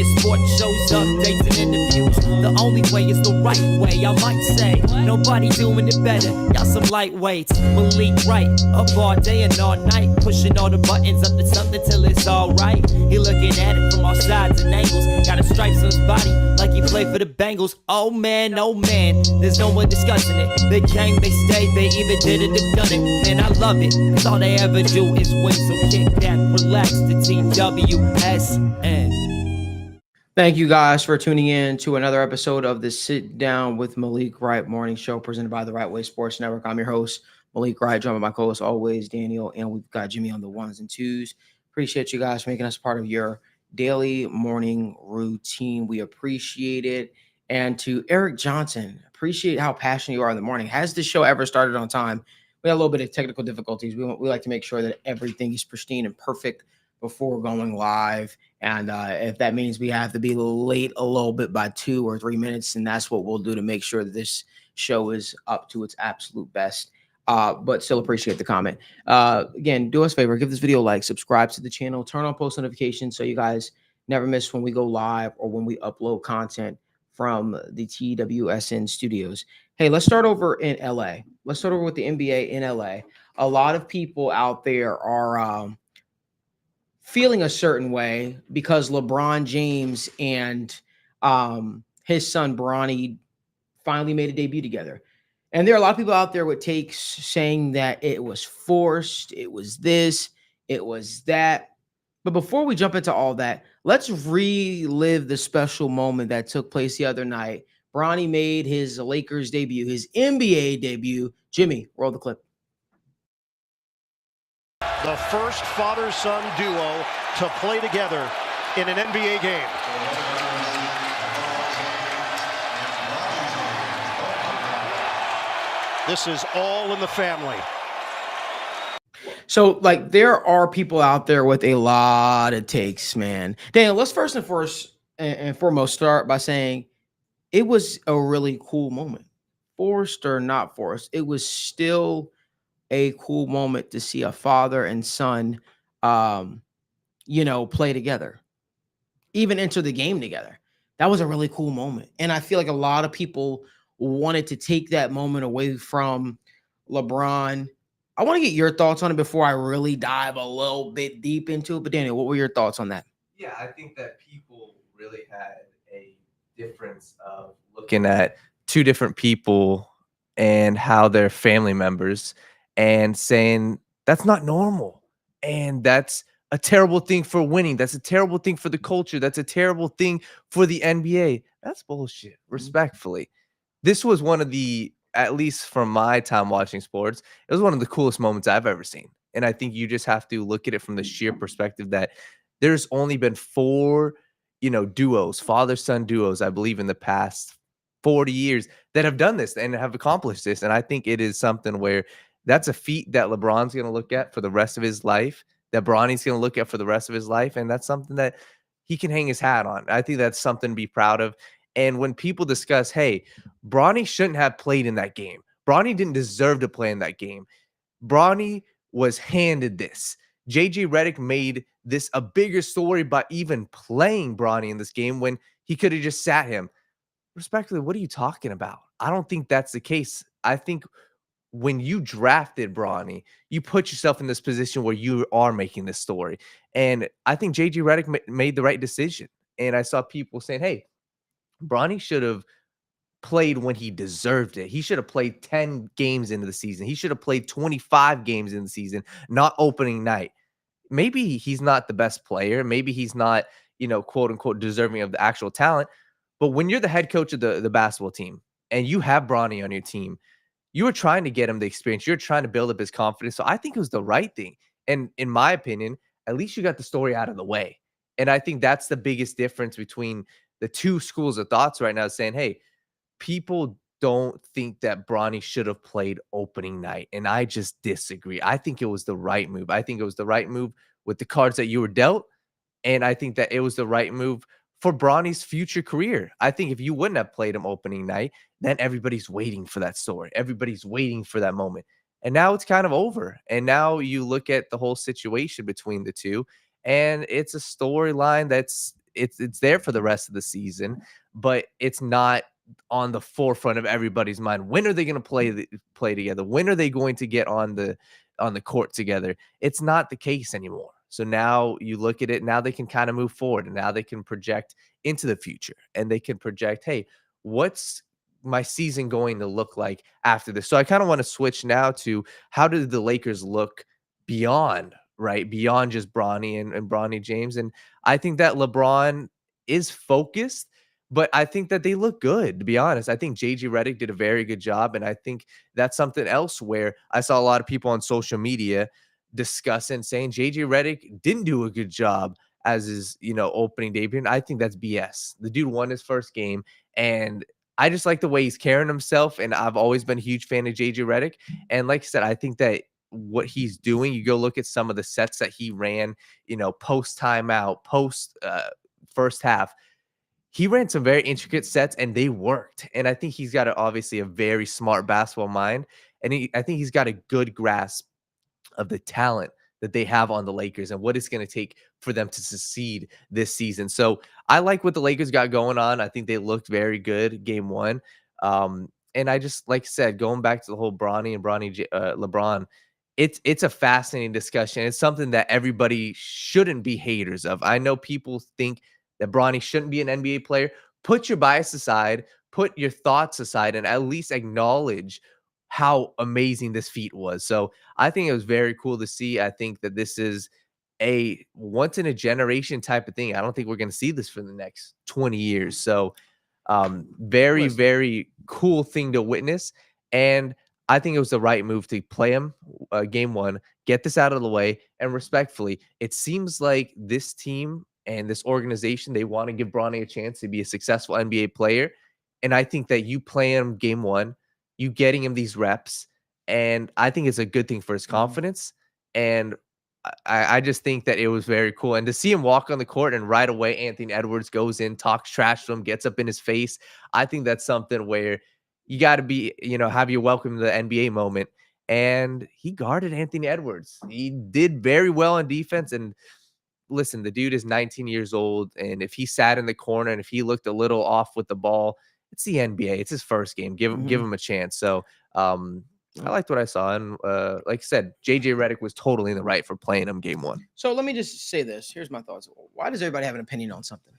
your sports shows, updates, and interviews. The only way is the right way, I might say. Nobody doing it better, y'all some lightweights. Malik Wright, up all day and all night, pushing all the buttons up to something till it's alright. He looking at it from all sides and angles. Got a stripes on his body like he played for the Bengals. Oh man, there's no one discussing it. They came, they stayed, they either did it or done it. Man, I love it, cause all they ever do is win. So kick back, relax, the Team WSN. Thank you guys for tuning in to another episode of the Sit Down with Malik Wright morning show presented by the Right Way Sports Network. I'm your host, Malik Wright, joined by my co-host always, Daniel, and we've got Jimmy on the ones and twos. Appreciate you guys for making us part of your daily morning routine. We appreciate it. And to Eric Johnson, appreciate how passionate you are in the morning. Has the show ever started on time? We had a little bit of technical difficulties. We like to make sure that everything is pristine and perfect before going live. And if that means we have to be late a little bit by 2 or 3 minutes, and that's what we'll do to make sure that this show is up to its absolute best. But still appreciate the comment. Again, do us a favor, give this video a like, subscribe to the channel, turn on post notifications so you guys never miss when we go live or when we upload content from the TWSN studios. Hey, let's start over in LA. Let's start over with the NBA in LA. A lot of people out there are feeling a certain way because LeBron James and his son Bronny finally made a debut together. And there are a lot of people out there with takes saying that it was forced, it was this, it was that. But before we jump into all that, let's relive the special moment that took place the other night. Bronny made his Lakers debut, his NBA debut. Jimmy, roll the clip. The first father-son duo to play together in an NBA game. This is all in the family. So, like, there are people out there with a lot of takes, man. Daniel, let's first and foremost start by saying it was a really cool moment. Forced or not forced, it was still a cool moment to see a father and son, play together, even enter the game together. That was a really cool moment. And I feel like a lot of people wanted to take that moment away from LeBron. I want to get your thoughts on it before I really dive a little bit deep into it. But Daniel, what were your thoughts on that? Yeah, I think that people really had a difference of looking at two different people and how they're family members and saying that's not normal. And that's a terrible thing for winning. That's a terrible thing for the culture. That's a terrible thing for the NBA. That's bullshit, respectfully. This was one of the, at least from my time watching sports, it was one of the coolest moments I've ever seen. And I think you just have to look at it from the sheer perspective that there's only been 4, duos, father-son duos, I believe, in the past 40 years that have done this and have accomplished this. And I think it is something where that's a feat that LeBron's going to look at for the rest of his life, that Bronny's going to look at for the rest of his life. And that's something that he can hang his hat on. I think that's something to be proud of. And when people discuss, hey, Bronny shouldn't have played in that game. Bronny didn't deserve to play in that game. Bronny was handed this. JJ Redick made this a bigger story by even playing Bronny in this game when he could have just sat him. Respectfully, what are you talking about? I don't think that's the case. I think when you drafted Bronny, you put yourself in this position where you are making this story. And I think JJ Redick made the right decision. And I saw people saying, hey, Bronny should have played when he deserved it. He should have played 10 games into the season. He should have played 25 games in the season, not opening night. Maybe he's not the best player. Maybe he's not, quote unquote, deserving of the actual talent. But when you're the head coach of the basketball team and you have Bronny on your team, you were trying to get him the experience. You're trying to build up his confidence. So I think it was the right thing. And in my opinion, at least you got the story out of the way. And I think that's the biggest difference between the two schools of thoughts right now, saying, hey, people don't think that Bronny should have played opening night. And I just disagree. I think it was the right move. I think it was the right move with the cards that you were dealt. And I think that it was the right move for Bronny's future career. I think if you wouldn't have played him opening night, then everybody's waiting for that story. Everybody's waiting for that moment. And now it's kind of over. And now you look at the whole situation between the two, and it's a storyline that's it's there for the rest of the season, but it's not on the forefront of everybody's mind. When are they going to play together? When are they going to get on the court together? It's not the case anymore. So now you look at it, now they can kind of move forward, and now they can project into the future, and they can project, hey, what's my season going to look like after this? So I kind of want to switch now to how do the Lakers look beyond, right? Beyond just Bronny and Bronny James. And I think that LeBron is focused, but I think that they look good, to be honest. I think JJ Redick did a very good job. And I think that's something else where I saw a lot of people on social media discussing, saying JJ Redick didn't do a good job as his, opening debut. And I think that's BS. The dude won his first game, and I just like the way he's carrying himself. And I've always been a huge fan of JJ Redick. And like I said, I think that what he's doing, you go look at some of the sets that he ran, post timeout, post first half, he ran some very intricate sets and they worked. And I think he's got obviously a very smart basketball mind. And I think he's got a good grasp of the talent that they have on the Lakers and what it's going to take for them to succeed this season. So I like what the Lakers got going on. I think they looked very good game one. And I just, like I said, going back to the whole Bronny and LeBron, it's a fascinating discussion. It's something that everybody shouldn't be haters of. I know people think that Bronny shouldn't be an NBA player. Put your bias aside, put your thoughts aside, and at least acknowledge how amazing this feat was. So I think it was very cool to see. I think that this is a once in a generation type of thing. I don't think we're going to see this for the next 20 years. So very, very cool thing to witness. And I think it was the right move to play him game one, get this out of the way. And respectfully, it seems like this team and this organization, they want to give Bronny a chance to be a successful NBA player. And I think that you play him game one, you getting him these reps, and I think it's a good thing for his confidence. And I just think that it was very cool. And to see him walk on the court and right away Anthony Edwards goes in, talks trash to him, gets up in his face, I think that's something where you got to be, have your welcome to the NBA moment. And he guarded Anthony Edwards. He did very well on defense. And listen, the dude is 19 years old. And if he sat in the corner and if he looked a little off with the ball, it's the NBA. It's his first game. Give him a chance. So I liked what I saw. And like I said, JJ Redick was totally in the right for playing him game one. So let me just say this. Here's my thoughts. Why does everybody have an opinion on something?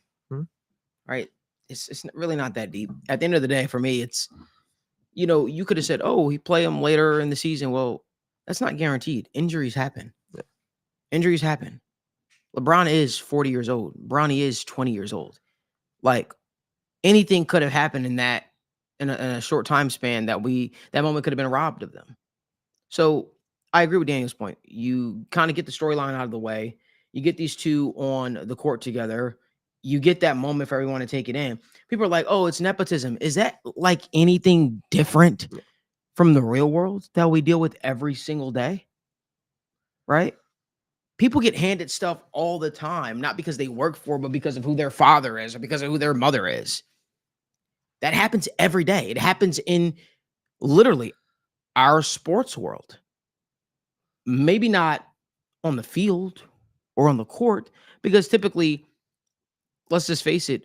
Right? It's really not that deep. At the end of the day, for me, it's, you could have said, oh, he play him later in the season. Well, that's not guaranteed. Injuries happen. Yeah. Injuries happen. LeBron is 40 years old. Bronny is 20 years old. Like, anything could have happened in a short time span that moment could have been robbed of them. So I agree with Daniel's point. You kind of get the storyline out of the way. You get these two on the court together. You get that moment for everyone to take it in. People are like, oh, it's nepotism. Is that like anything different from the real world that we deal with every single day? Right? People get handed stuff all the time, not because they work for, but because of who their father is or because of who their mother is. That happens every day. It happens in literally our sports world. Maybe not on the field or on the court, because typically, let's just face it,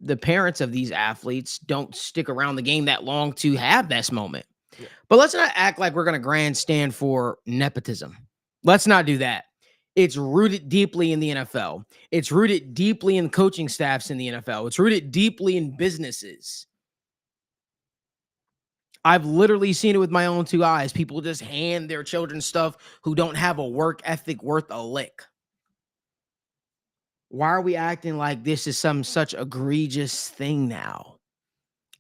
the parents of these athletes don't stick around the game that long to have this moment. Yeah. But let's not act like we're going to grandstand for nepotism. Let's not do that. It's rooted deeply in the NFL. It's rooted deeply in coaching staffs in the NFL. It's rooted deeply in businesses. I've literally seen it with my own two eyes. People just hand their children stuff who don't have a work ethic worth a lick. Why are we acting like this is some such egregious thing now?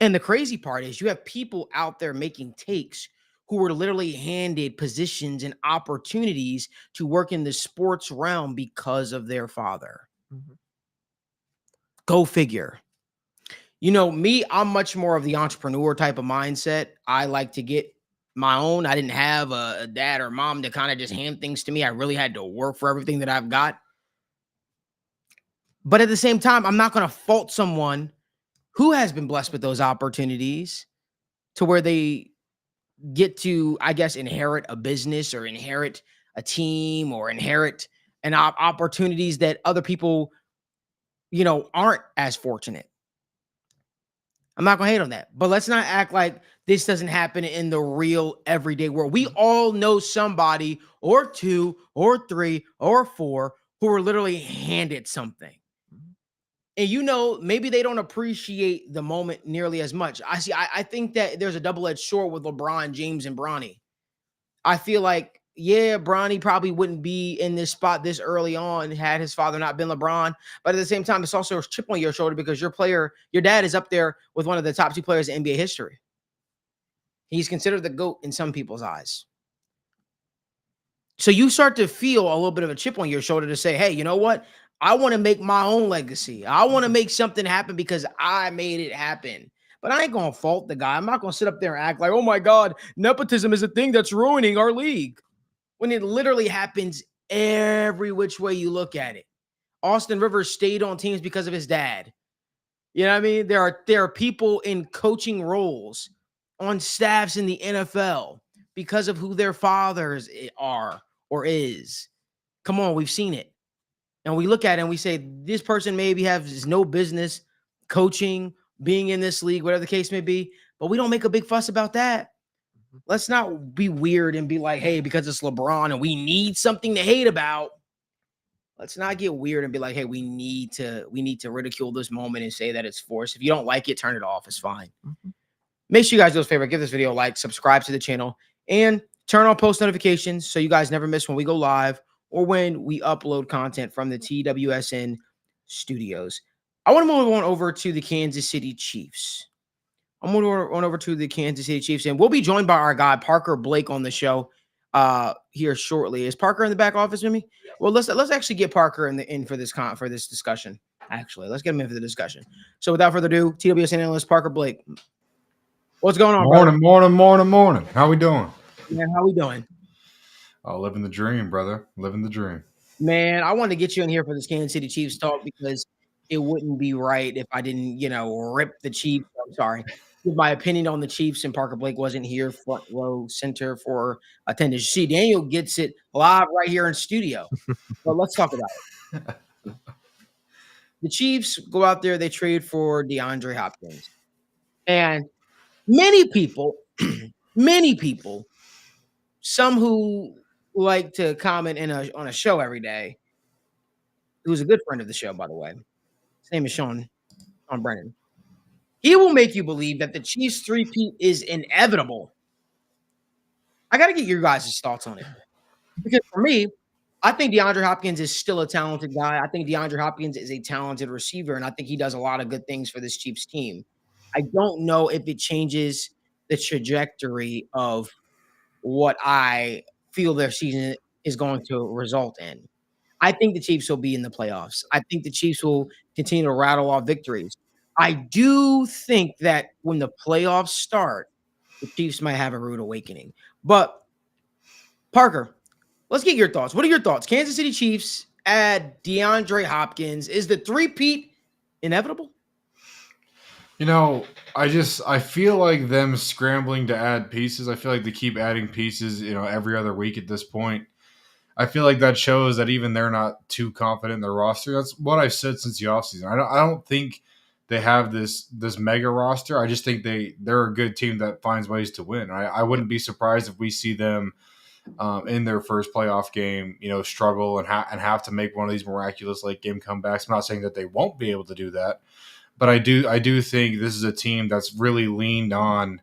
And the crazy part is you have people out there making takes who were literally handed positions and opportunities to work in the sports realm because of their father. Mm-hmm. Go figure. Me, I'm much more of the entrepreneur type of mindset. I like to get my own. I didn't have a dad or mom to kind of just hand things to me. I really had to work for everything that I've got. But at the same time, I'm not going to fault someone who has been blessed with those opportunities to where they get to, I guess, inherit a business or inherit a team or inherit opportunities that other people aren't as fortunate. I'm not gonna hate on that, but let's not act like this doesn't happen in the real everyday world. We all know somebody or two or three or four who are literally handed something. And maybe they don't appreciate the moment nearly as much. I think that there's a double-edged sword with LeBron James and Bronny. I feel like, yeah, Bronny probably wouldn't be in this spot this early on had his father not been LeBron. But at the same time, it's also a chip on your shoulder because your dad is up there with one of the top two players in NBA history. He's considered the GOAT in some people's eyes. So you start to feel a little bit of a chip on your shoulder to say, hey, you know what? I want to make my own legacy. I want to make something happen because I made it happen. But I ain't going to fault the guy. I'm not going to sit up there and act like, oh my God, nepotism is a thing that's ruining our league. When it literally happens every which way you look at it. Austin Rivers stayed on teams because of his dad. You know what I mean? There are people in coaching roles on staffs in the NFL because of who their fathers are or is. Come on, we've seen it. And we look at it and we say, this person maybe has no business coaching, being in this league, whatever the case may be, but we don't make a big fuss about that. Let's not be weird and be like, hey, because it's LeBron and we need something to hate about. Let's not get weird and be like, hey, we need to ridicule this moment and say that it's forced. If you don't like it, turn it off. It's fine. Make sure you guys do us a favor, give this video a like, subscribe to the channel, and turn on post notifications so you guys never miss when we go live or when we upload content from the TWSN studios. I want to move on over to the Kansas City Chiefs. I'm going to run over to the Kansas City Chiefs, and we'll be joined by our guy, Parker Blake, on the show here shortly. Is Parker in the back office with me? Well, let's actually get Parker in for this discussion. Actually, let's get him in for the discussion. So without further ado, TWSN analyst Parker Blake. What's going on, brother? Morning. How we doing? Man, how we doing? Oh, living the dream, brother. Living the dream. Man, I wanted to get you in here for this Kansas City Chiefs talk because it wouldn't be right if I didn't, rip the Chiefs. I'm sorry. Give my opinion on the Chiefs, and Parker Blake wasn't here front row center for attendance. See, Daniel gets it live right here in studio. But let's talk about it. The Chiefs go out there, they trade for DeAndre Hopkins. And many people, some who like to comment on a show every day, who's a good friend of the show, by the way. His name is Sean Brennan. He will make you believe that the Chiefs three-peat is inevitable. I got to get your guys' thoughts on it. Because for me, I think DeAndre Hopkins is still a talented guy. I think DeAndre Hopkins is a talented receiver, and I think he does a lot of good things for this Chiefs team. I don't know if it changes the trajectory of what I feel their season is going to result in. I think the Chiefs will be in the playoffs. I think the Chiefs will continue to rattle off victories. I do think that when the playoffs start, the Chiefs might have a rude awakening. But, Parker, let's get your thoughts. What are your thoughts? Kansas City Chiefs add DeAndre Hopkins. Is the three-peat inevitable? I feel like them scrambling to add pieces. I feel like they keep adding pieces, every other week at this point. I feel like that shows that even they're not too confident in their roster. That's what I've said since the offseason. I don't think they have this mega roster. I just think they're a good team that finds ways to win. I wouldn't be surprised if we see them in their first playoff game, struggle and have to make one of these miraculous late game comebacks. I'm not saying that they won't be able to do that, but I do think this is a team that's really leaned on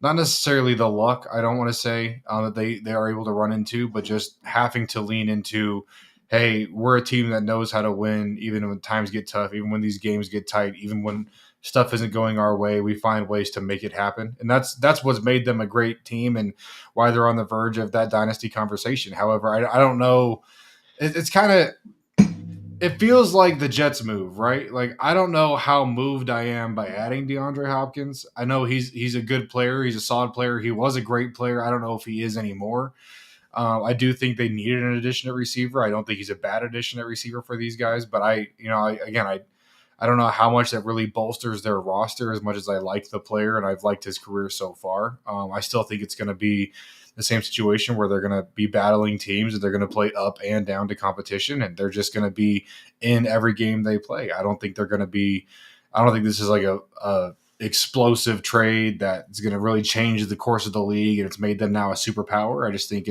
not necessarily the luck, I don't want to say that they are able to run into, but just having to lean into, hey, we're a team that knows how to win even when times get tough, even when these games get tight, even when stuff isn't going our way, we find ways to make it happen. And that's what's made them a great team and why they're on the verge of that dynasty conversation. However, I don't know. It's kind of – it feels like the Jets move, right? Like, I don't know how moved I am by adding DeAndre Hopkins. I know he's a good player. He's a solid player. He was a great player. I don't know if he is anymore. I do think they needed an addition at receiver. I don't think he's a bad addition at receiver for these guys. But I don't know how much that really bolsters their roster as much as I like the player and I've liked his career so far. I still think it's going to be the same situation where they're going to be battling teams and they're going to play up and down to competition, and they're just going to be in every game they play. I don't think this is like a explosive trade that's going to really change the course of the league and it's made them now a superpower. I just think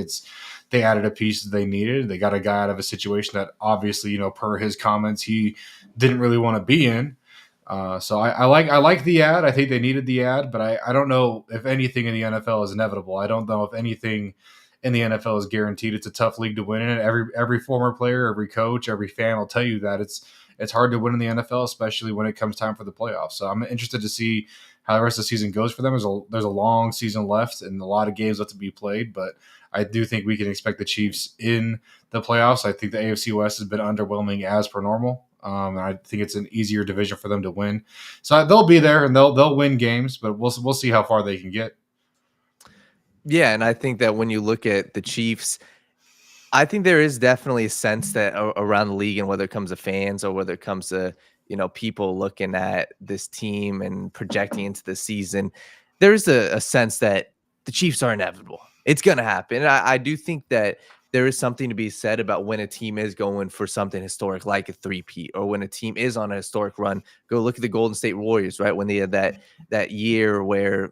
they added a piece that they needed. They got a guy out of a situation that obviously, per his comments, he didn't really want to be in. So I like the ad. I think they needed the ad, but I don't know if anything in the NFL is inevitable. I don't know if anything in the NFL is guaranteed. It's a tough league to win in. Every former player, every coach, every fan will tell you that it's hard to win in the NFL, especially when it comes time for the playoffs. So I'm interested to see how the rest of the season goes for them. There's a long season left and a lot of games left to be played, but I do think we can expect the Chiefs in the playoffs. I think the AFC West has been underwhelming as per normal. And I think it's an easier division for them to win. So they'll be there and they'll win games, but we'll see how far they can get. Yeah, and I think that when you look at the Chiefs, I think there is definitely a sense that around the league, and whether it comes to fans or whether it comes to people looking at this team and projecting into the season, there's a sense that the Chiefs are inevitable. It's going to happen. And I do think that there is something to be said about when a team is going for something historic like a three-peat, or when a team is on a historic run. Go look at the Golden State Warriors, right? When they had that year where,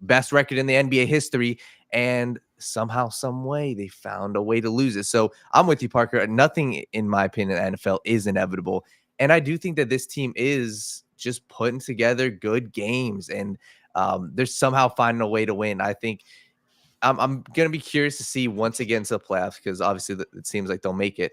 best record in the NBA history, and somehow, some way they found a way to lose it. So I'm with you, Parker. Nothing, in my opinion, in the NFL is inevitable. And I do think that this team is just putting together good games, and they're somehow finding a way to win. I think I'm going to be curious to see once again to the playoffs, because obviously it seems like they'll make it.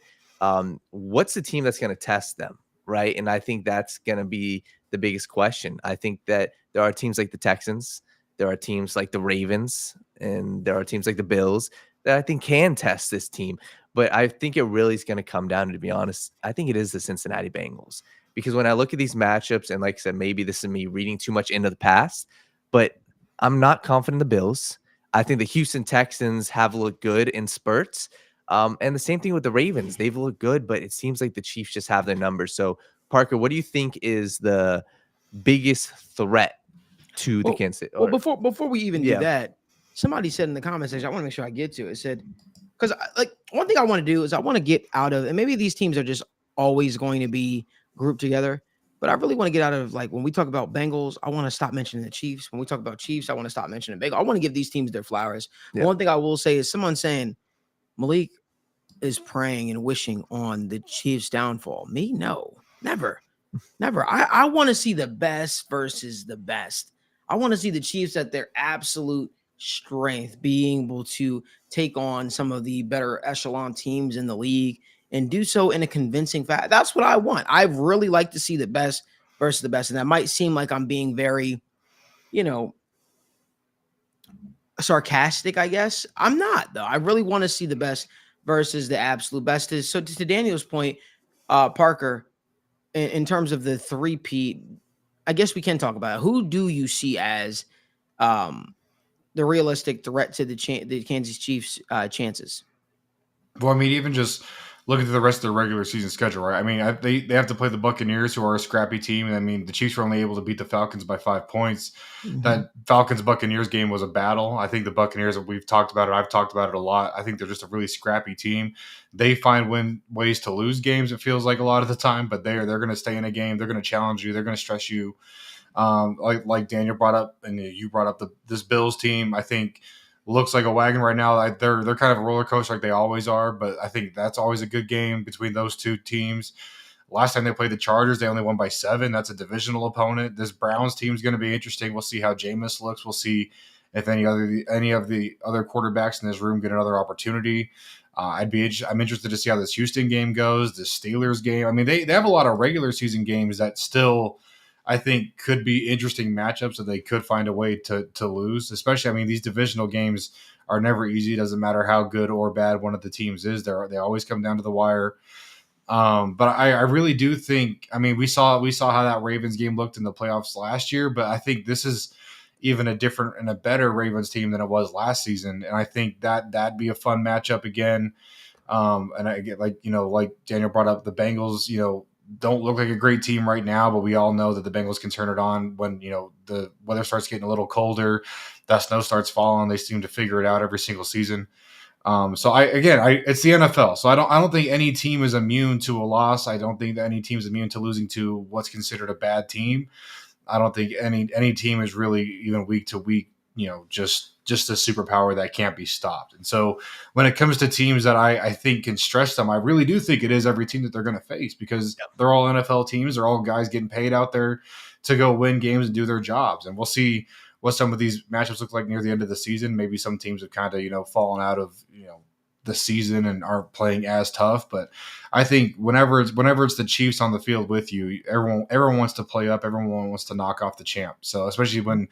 What's the team that's going to test them, right? And I think that's going to be the biggest question. I think that there are teams like the Texans, there are teams like the Ravens, and there are teams like the Bills that I think can test this team. But I think it really is going to come down to be honest, I think it is the Cincinnati Bengals. Because when I look at these matchups, and like I said, maybe this is me reading too much into the past, but I'm not confident in the Bills. I think the Houston Texans have looked good in spurts. And the same thing with the Ravens. They've looked good, but it seems like the Chiefs just have their numbers. So, Parker, what do you think is the biggest threat to the Kansas City? Well, before we even do that, somebody said in the comment section, I want to make sure I get to it. It said, because one thing I want to do is I want to get out of, and maybe these teams are just always going to be grouped together, but I really want to get out of, when we talk about Bengals, I want to stop mentioning the Chiefs. When we talk about Chiefs, I want to stop mentioning Bengals. I want to give these teams their flowers. Yeah. One thing I will say is someone saying Malik is praying and wishing on the Chiefs' downfall. Me, no, never. I want to see the best versus the best. I want to see the Chiefs at their absolute strength, being able to take on some of the better echelon teams in the league and do so in a convincing fashion. That's what I want. I really like to see the best versus the best. And that might seem like I'm being very, sarcastic, I guess. I'm not, though. I really want to see the best versus the absolute best. So to Daniel's point, Parker, in terms of the three-peat, I guess we can talk about it. Who do you see as the realistic threat to the Kansas Chiefs chances? Well, I mean, even just look at the rest of the regular season schedule, right? I mean, they have to play the Buccaneers, who are a scrappy team. And I mean, the Chiefs were only able to beat the Falcons by 5 points. Mm-hmm. That Falcons-Buccaneers game was a battle. I think the Buccaneers, we've talked about it. I've talked about it a lot. I think they're just a really scrappy team. They find ways to lose games, it feels like, a lot of the time, but they're going to stay in a game. They're going to challenge you. They're going to stress you. Like Daniel brought up, and you brought up this Bills team, I think looks like a wagon right now. They're kind of a roller coaster like they always are, but I think that's always a good game between those two teams. Last time they played the Chargers, they only won by 7. That's a divisional opponent. This Browns team is going to be interesting. We'll see how Jameis looks. We'll see if any of the other quarterbacks in this room get another opportunity. I'm interested to see how this Houston game goes, the Steelers game. I mean, they have a lot of regular season games that still, I think, could be interesting matchups that they could find a way to lose. Especially, I mean, these divisional games are never easy. It doesn't matter how good or bad one of the teams is. They always come down to the wire. But I really do think, I mean, we saw how that Ravens game looked in the playoffs last year, but I think this is even a different and a better Ravens team than it was last season. And I think that'd be a fun matchup again. And I get like Daniel brought up the Bengals, don't look like a great team right now, but we all know that the Bengals can turn it on when, the weather starts getting a little colder, that snow starts falling. They seem to figure it out every single season. So it's the NFL. So I don't think any team is immune to a loss. I don't think that any team is immune to losing to what's considered a bad team. I don't think any team is really, even week to week, just a superpower that can't be stopped. And so when it comes to teams that I think can stretch them, I really do think it is every team that they're going to face, because they're all NFL teams. They're all guys getting paid out there to go win games and do their jobs. And we'll see what some of these matchups look like near the end of the season. Maybe some teams have kind of, fallen out of, the season and aren't playing as tough. But I think whenever it's the Chiefs on the field with you, everyone wants to play up. Everyone wants to knock off the champ. So especially when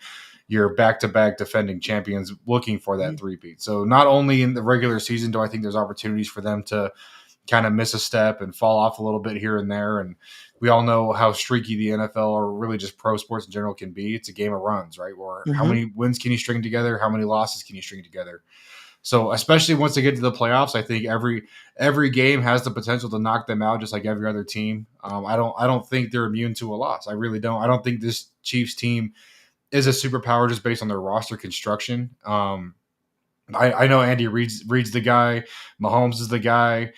you're back-to-back defending champions looking for that three-peat. So not only in the regular season do I think there's opportunities for them to kind of miss a step and fall off a little bit here and there. And we all know how streaky the NFL, or really just pro sports in general, can be. It's a game of runs, right? Or how many wins can you string together? How many losses can you string together? So especially once they get to the playoffs, I think every game has the potential to knock them out, just like every other team. I don't think they're immune to a loss. I really don't. I don't think this Chiefs team is a superpower just based on their roster construction. I know Andy reads the guy. Mahomes is the guy.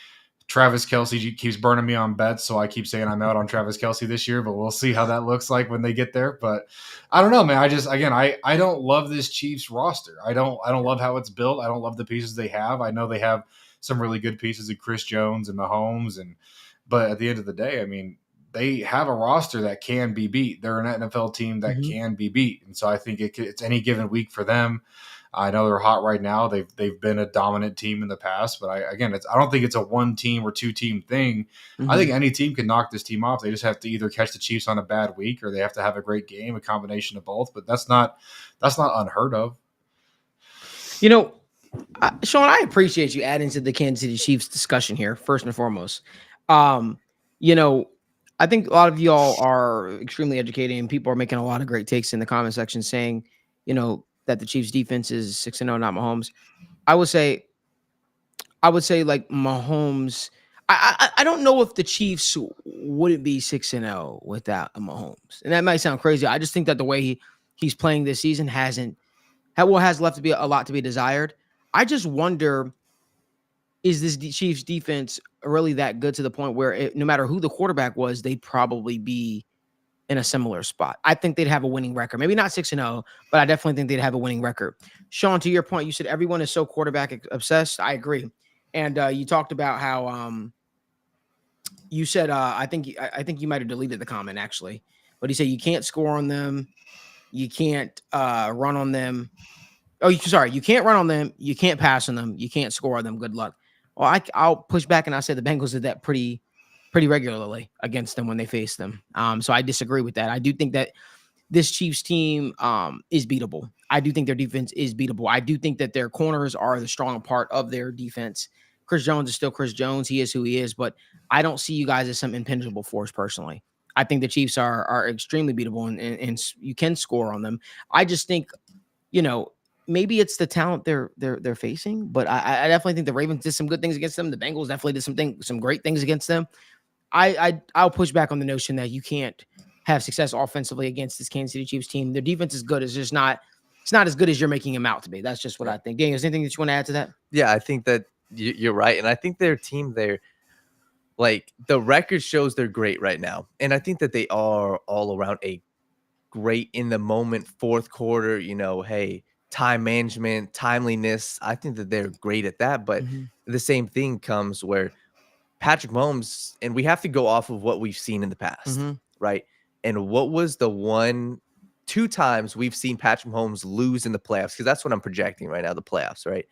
Travis Kelce keeps burning me on bets, so I keep saying I'm out on Travis Kelce this year, but we'll see how that looks like when they get there. But I don't know, man. I don't love this Chiefs roster. I don't love how it's built. I don't love the pieces they have. I know they have some really good pieces in Chris Jones and Mahomes, but at the end of the day, I mean, they have a roster that can be beat. They're an NFL team that can be beat, and so I think it's any given week for them. I know they're hot right now. They've been a dominant team in the past, but I don't think it's a one team or two team thing. I think any team can knock this team off. They just have to either catch the Chiefs on a bad week, or they have to have a great game, a combination of both. But that's not unheard of. Sean, I appreciate you adding to the Kansas City Chiefs discussion here, first and foremost. I think a lot of y'all are extremely educated, and people are making a lot of great takes in the comment section saying, that the Chiefs defense is 6-0, not Mahomes. I would say like Mahomes. I don't know if the Chiefs wouldn't be 6-0 without Mahomes, and that might sound crazy. I just think that the way he's playing this season has left to be a lot to be desired. I just wonder, is this Chiefs defense really that good to the point where no matter who the quarterback was, they'd probably be in a similar spot? I think they'd have a winning record. Maybe not 6-0, but I definitely think they'd have a winning record. Sean, to your point, you said everyone is so quarterback obsessed. I agree. And you talked about how you said I think you might have deleted the comment actually, but he said you can't score on them, you can't run on them. You can't run on them, you can't pass on them, you can't score on them. Good luck. Well, I'll push back and I said the Bengals did that pretty regularly against them when they face them. So I disagree with that. I do think that this Chiefs team is beatable. I do think their defense is beatable. I do think that their corners are the strong part of their defense. Chris Jones is still Chris Jones. He is who he is, but I don't see you guys as some impenetrable force personally. I think the Chiefs are extremely beatable and you can score on them. I just think, maybe it's the talent they're facing, but I definitely think the Ravens did some good things against them. The Bengals definitely did some great things against them. I'll push back on the notion that you can't have success offensively against this Kansas City Chiefs team. Their defense is good. It's just not as good as you're making them out to be. That's just what I think. Daniel, is there anything that you want to add to that? Yeah, I think that you're right. And I think their team there, like the record shows they're great right now. And I think that they are all around a great in the moment fourth quarter, hey, time management, timeliness. I think that they're great at that. But the same thing comes where Patrick Mahomes, and we have to go off of what we've seen in the past, right? And what was the 2 times we've seen Patrick Mahomes lose in the playoffs? Because that's what I'm projecting right now, the playoffs, right?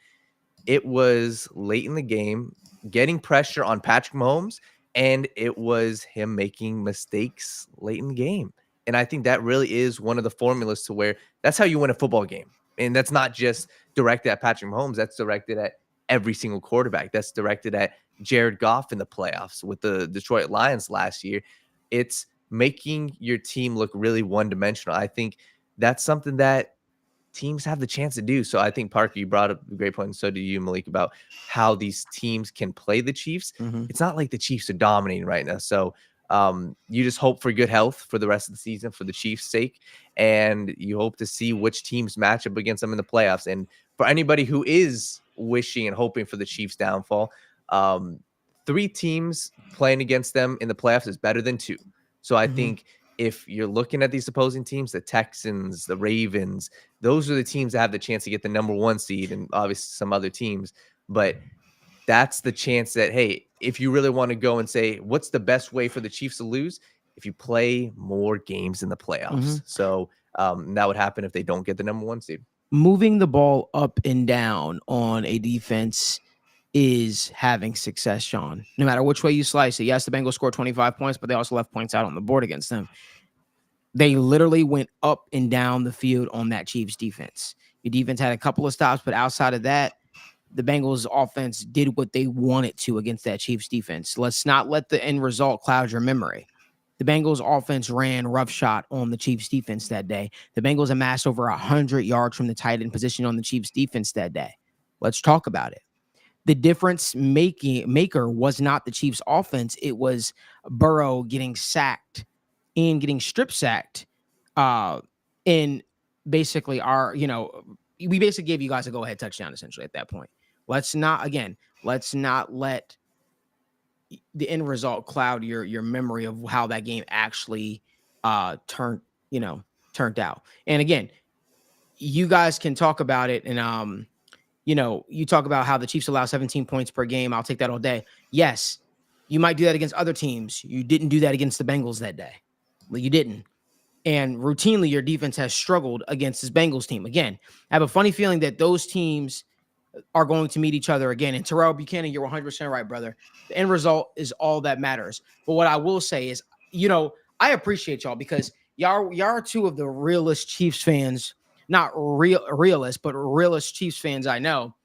It was late in the game, getting pressure on Patrick Mahomes, and it was him making mistakes late in the game. And I think that really is one of the formulas to where that's how you win a football game. And that's not just directed at Patrick Mahomes. That's directed at every single quarterback. That's directed at Jared Goff in the playoffs with the Detroit Lions last year. It's making your team look really one-dimensional. I think that's something that teams have the chance to do. So I think, Parker, you brought up a great point, and so do you, Malik, about how these teams can play the Chiefs. It's not like the Chiefs are dominating right now. So You just hope for good health for the rest of the season for the Chiefs' sake, and you hope to see which teams match up against them in the playoffs. And for anybody who is wishing and hoping for the Chiefs' downfall, 3 teams playing against them in the playoffs is better than 2. So I think if you're looking at these opposing teams, the Texans, the Ravens, those are the teams that have the chance to get the number 1 seed, and obviously some other teams. But that's the chance that, hey, if you really want to go and say, what's the best way for the Chiefs to lose? If you play more games in the playoffs. So that would happen if they don't get the number 1 seed. Moving the ball up and down on a defense is having success, Sean. No matter which way you slice it. Yes, the Bengals scored 25 points, but they also left points out on the board against them. They literally went up and down the field on that Chiefs defense. Your defense had a couple of stops, but outside of that, the Bengals offense did what they wanted to against that Chiefs defense. Let's not let the end result cloud your memory. The Bengals offense ran roughshod on the Chiefs defense that day. The Bengals amassed over 100 yards from the tight end position on the Chiefs defense that day. Let's talk about it. The difference maker was not the Chiefs offense. It was Burrow getting sacked and getting strip sacked. In basically we basically gave you guys a go-ahead touchdown essentially at that point. Let's not let the end result cloud your memory of how that game actually turned out. And again, you guys can talk about it, and you talk about how the Chiefs allow 17 points per game. I'll take that all day. Yes, you might do that against other teams. You didn't do that against the Bengals that day. Well, you didn't. And routinely, your defense has struggled against this Bengals team. Again, I have a funny feeling that those teams are going to meet each other again. And Terrell Buchanan, you're 100% right, brother. The end result is all that matters. But what I will say is, I appreciate y'all because y'all are 2 of the realest Chiefs fans, not realist, but realist Chiefs fans I know.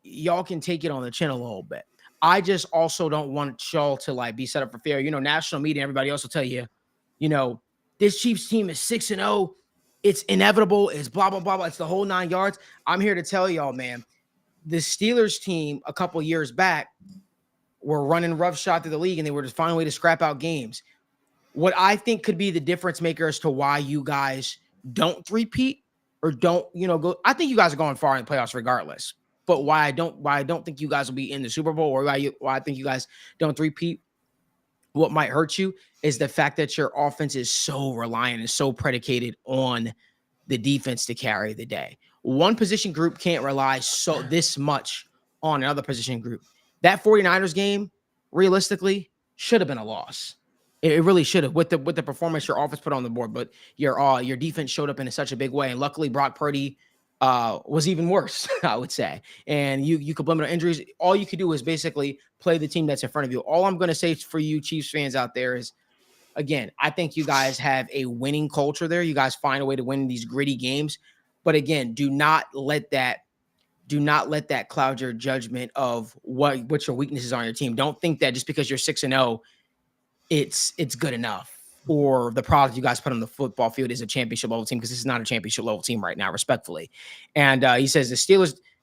Y'all can take it on the chin a little bit. I just also don't want y'all to be set up for failure. National media, everybody else will tell you, this Chiefs team is 6-0. It's inevitable. It's blah, blah, blah, blah. It's the whole 9 yards. I'm here to tell y'all, man, the Steelers team a couple years back were running roughshod through the league, and they were just finding a way to scrap out games. What I think could be the difference maker as to why you guys don't repeat or don't, go. I think you guys are going far in the playoffs regardless. But why I don't think you guys will be in the Super Bowl, or why I think you guys don't repeat, what might hurt you is the fact that your offense is so reliant and so predicated on the defense to carry the day. One position group can't rely this much on another position group. That 49ers game, realistically, should have been a loss. It really should have with the performance your offense put on the board. But your defense showed up in such a big way, and luckily Brock Purdy was even worse, I would say. And you could blame it on injuries. All you could do is basically play the team that's in front of you. All I'm going to say for you Chiefs fans out there is, again, I think you guys have a winning culture there. You guys find a way to win these gritty games. But again, do not let that cloud your judgment of what your weaknesses are on your team. Don't think that just because you're 6-0, it's good enough. Or the product you guys put on the football field is a championship level team, because this is not a championship level team right now, respectfully. And he says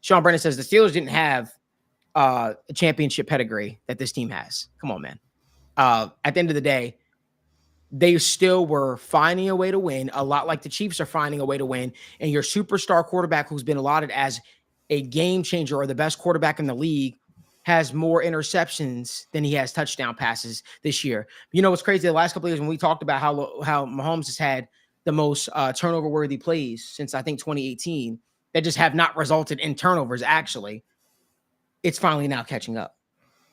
Sean Brennan says the Steelers didn't have a championship pedigree that this team has. Come on, man. At the end of the day, they still were finding a way to win, a lot like the Chiefs are finding a way to win. And your superstar quarterback, who's been allotted as a game changer or the best quarterback in the league, has more interceptions than he has touchdown passes this year. What's crazy? The last couple of years when we talked about how Mahomes has had the most turnover-worthy plays since, I think, 2018, that just have not resulted in turnovers, actually, it's finally now catching up.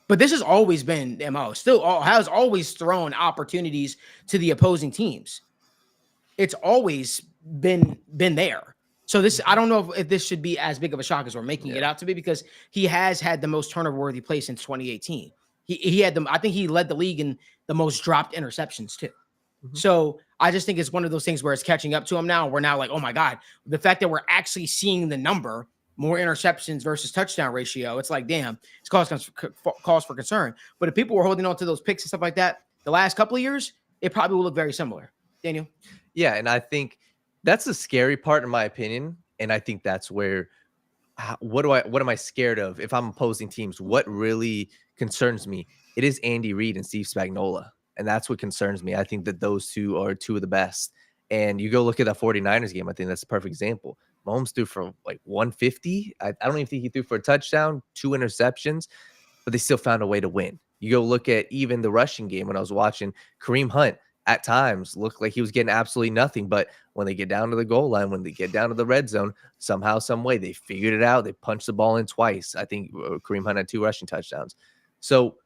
But this has always been the MO. Has always thrown opportunities to the opposing teams. It's always been there. So I don't know if this should be as big of a shock as we're making it out to be, because he has had the most turnover-worthy play since 2018. He had them. I think he led the league in the most dropped interceptions too. Mm-hmm. So I just think it's one of those things where it's catching up to him now. We're now like, oh my God, the fact that we're actually seeing the number, more interceptions versus touchdown ratio. It's like, damn, it's cause for concern. But if people were holding on to those picks and stuff like that the last couple of years, it probably will look very similar. Daniel? Yeah, and I think that's the scary part, in my opinion. And I think that's where, what am I scared of if I'm opposing teams? What really concerns me? It is Andy Reid and Steve Spagnuolo. And that's what concerns me. I think that those two are two of the best. And you go look at that 49ers game, I think that's a perfect example. Mahomes threw for like 150. I don't even think he threw for a touchdown, 2 interceptions, but they still found a way to win. You go look at even the rushing game when I was watching, Kareem Hunt at times looked like he was getting absolutely nothing. But when they get down to the goal line, when they get down to the red zone, somehow, some way, they figured it out. They punched the ball in twice. I think Kareem Hunt had 2 rushing touchdowns. So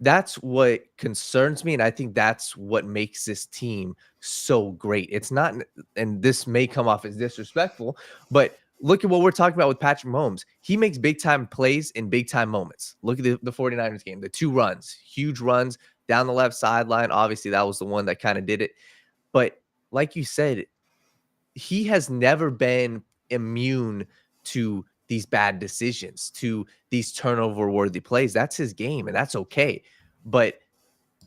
that's what concerns me, and I think that's what makes this team so great. It's not, and this may come off as disrespectful, but look at what we're talking about with Patrick Mahomes. He makes big-time plays in big-time moments. Look at the 49ers game, the 2 runs, huge runs down the left sideline. Obviously, that was the one that kind of did it. But like you said, he has never been immune to these bad decisions, to these turnover-worthy plays. That's his game, and that's okay. But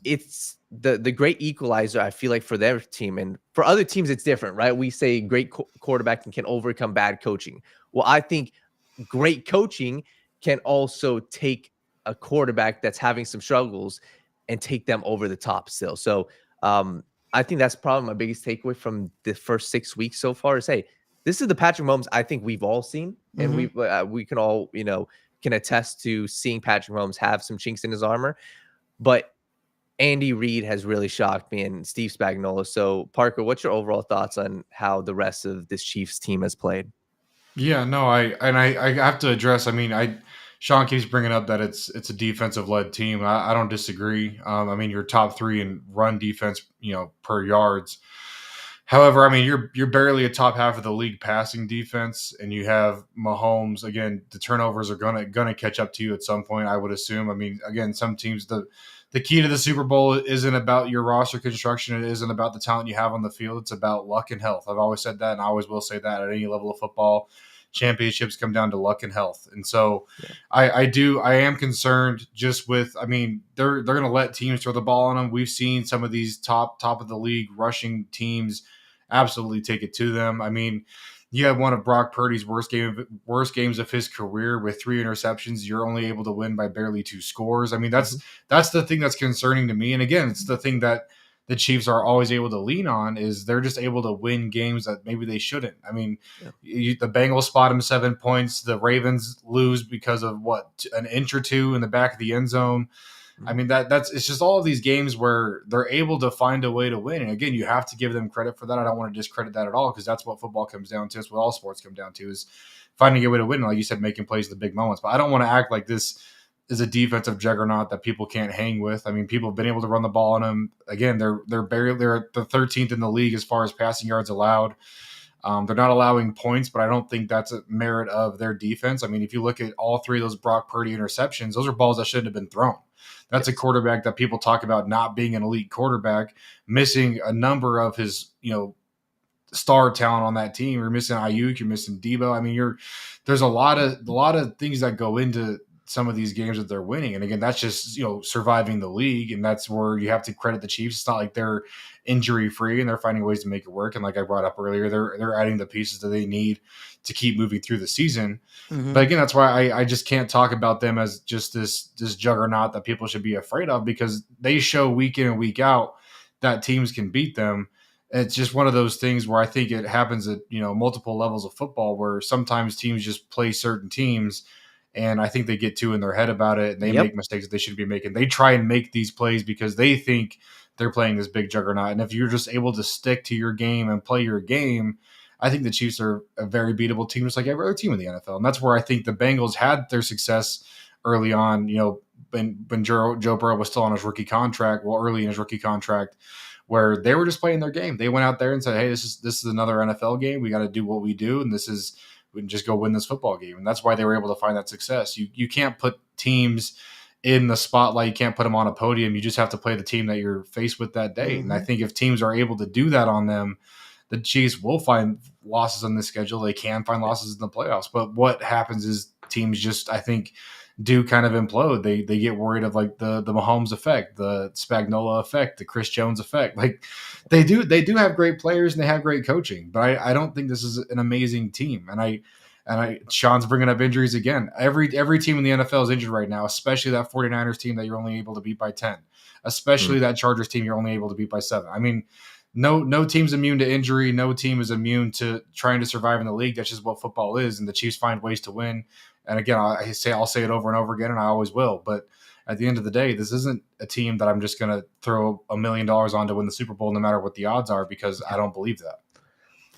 it's the great equalizer, I feel like, for their team. And for other teams, it's different, right? We say great quarterback can overcome bad coaching. Well, I think great coaching can also take a quarterback that's having some struggles and take them over the top still. So I think that's probably my biggest takeaway from the first 6 weeks so far is, hey, this is the Patrick Mahomes I think we've all seen. And we can all, can attest to seeing Patrick Mahomes have some chinks in his armor. But Andy Reid has really shocked me, and Steve Spagnuolo. So, Parker, what's your overall thoughts on how the rest of this Chiefs team has played? Yeah, no, I have to address. I mean, Sean keeps bringing up that it's a defensive led team. I don't disagree. I mean, you're top 3 in run defense, per yards. However, I mean, you're barely a top half of the league passing defense, and you have Mahomes. Again, the turnovers are gonna catch up to you at some point, I would assume. I mean, again, some teams, the key to the Super Bowl isn't about your roster construction. It isn't about the talent you have on the field. It's about luck and health. I've always said that, and I always will say that at any level of football. Championships come down to luck and health. And so I am concerned just with, I mean, they're going to let teams throw the ball on them. We've seen some of these top of the league rushing teams absolutely take it to them. I mean, you have one of Brock Purdy's worst games of his career with 3 interceptions. You're only able to win by barely 2 scores. I mean, that's the thing that's concerning to me. And again, it's the thing that the Chiefs are always able to lean on, is they're just able to win games that maybe they shouldn't. I mean, the Bengals spot them 7 points. The Ravens lose because of an inch or 2 in the back of the end zone. I mean, it's just all of these games where they're able to find a way to win. And again, you have to give them credit for that. I don't want to discredit that at all, because that's what football comes down to. It's what all sports come down to, is finding a way to win. Like you said, making plays in the big moments. But I don't want to act like this is a defensive juggernaut that people can't hang with. I mean, people have been able to run the ball on them. Again, they're the 13th in the league as far as passing yards allowed. They're not allowing points, but I don't think that's a merit of their defense. I mean, if you look at all 3 of those Brock Purdy interceptions, those are balls that shouldn't have been thrown. That's a quarterback that people talk about not being an elite quarterback, missing a number of his, star talent on that team. You're missing Ayuk, you're missing Debo. I mean, there's a lot of things that go into some of these games that they're winning. And again, that's just, surviving the league. And that's where you have to credit the Chiefs. It's not like they're injury free and they're finding ways to make it work. And like I brought up earlier, they're adding the pieces that they need to keep moving through the season. But again, that's why I just can't talk about them as just this juggernaut that people should be afraid of, because they show week in and week out that teams can beat them. It's just one of those things where I think it happens at, multiple levels of football, where sometimes teams just play certain teams, and I think they get too in their head about it, and they make mistakes that they shouldn't be making. They try and make these plays because they think they're playing this big juggernaut. And if you're just able to stick to your game and play your game, I think the Chiefs are a very beatable team, just like every other team in the NFL. And that's where I think the Bengals had their success early on, when Joe Burrow was still on his rookie contract, early in his rookie contract, where they were just playing their game. They went out there and said, hey, this is another NFL game. We got to do what we do, and we can just go win this football game. And that's why they were able to find that success. You can't put teams in the spotlight. You can't put them on a podium. You just have to play the team that you're faced with that day. And I think if teams are able to do that on them, the Chiefs will find losses on the schedule. They can find losses in the playoffs. But what happens is teams just, I think, do kind of implode. They get worried of like the Mahomes effect, the Spagnuolo effect, the Chris Jones effect. Like they do have great players and they have great coaching, but I don't think this is an amazing team. And Sean's bringing up injuries again. Every team in the NFL is injured right now, especially that 49ers team that you're only able to beat by 10, especially that Chargers team you're only able to beat by 7. I mean, no team's immune to injury. No team is immune to trying to survive in the league. That's just what football is, and the Chiefs find ways to win. And again, I'll say it over and over again, and I always will. But at the end of the day, this isn't a team that I'm just going to throw $1 million on to win the Super Bowl, no matter what the odds are, because I don't believe that.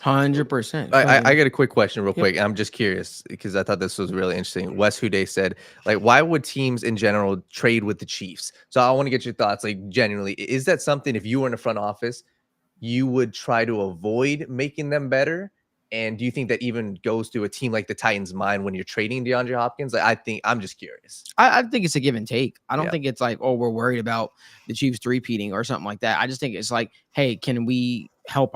100%. I got a quick question real quick. I'm just curious because I thought this was really interesting. Wes Huday said, like, why would teams in general trade with the Chiefs? So I want to get your thoughts, like, genuinely. Is that something, if you were in the front office, you would try to avoid making them better? And do you think that even goes through a team like the Titans' mind when you're trading DeAndre Hopkins? Like, I'm just curious. I think it's a give and take. I don't think it's like, oh, we're worried about the Chiefs three-peating or something like that. I just think it's like, hey, can we help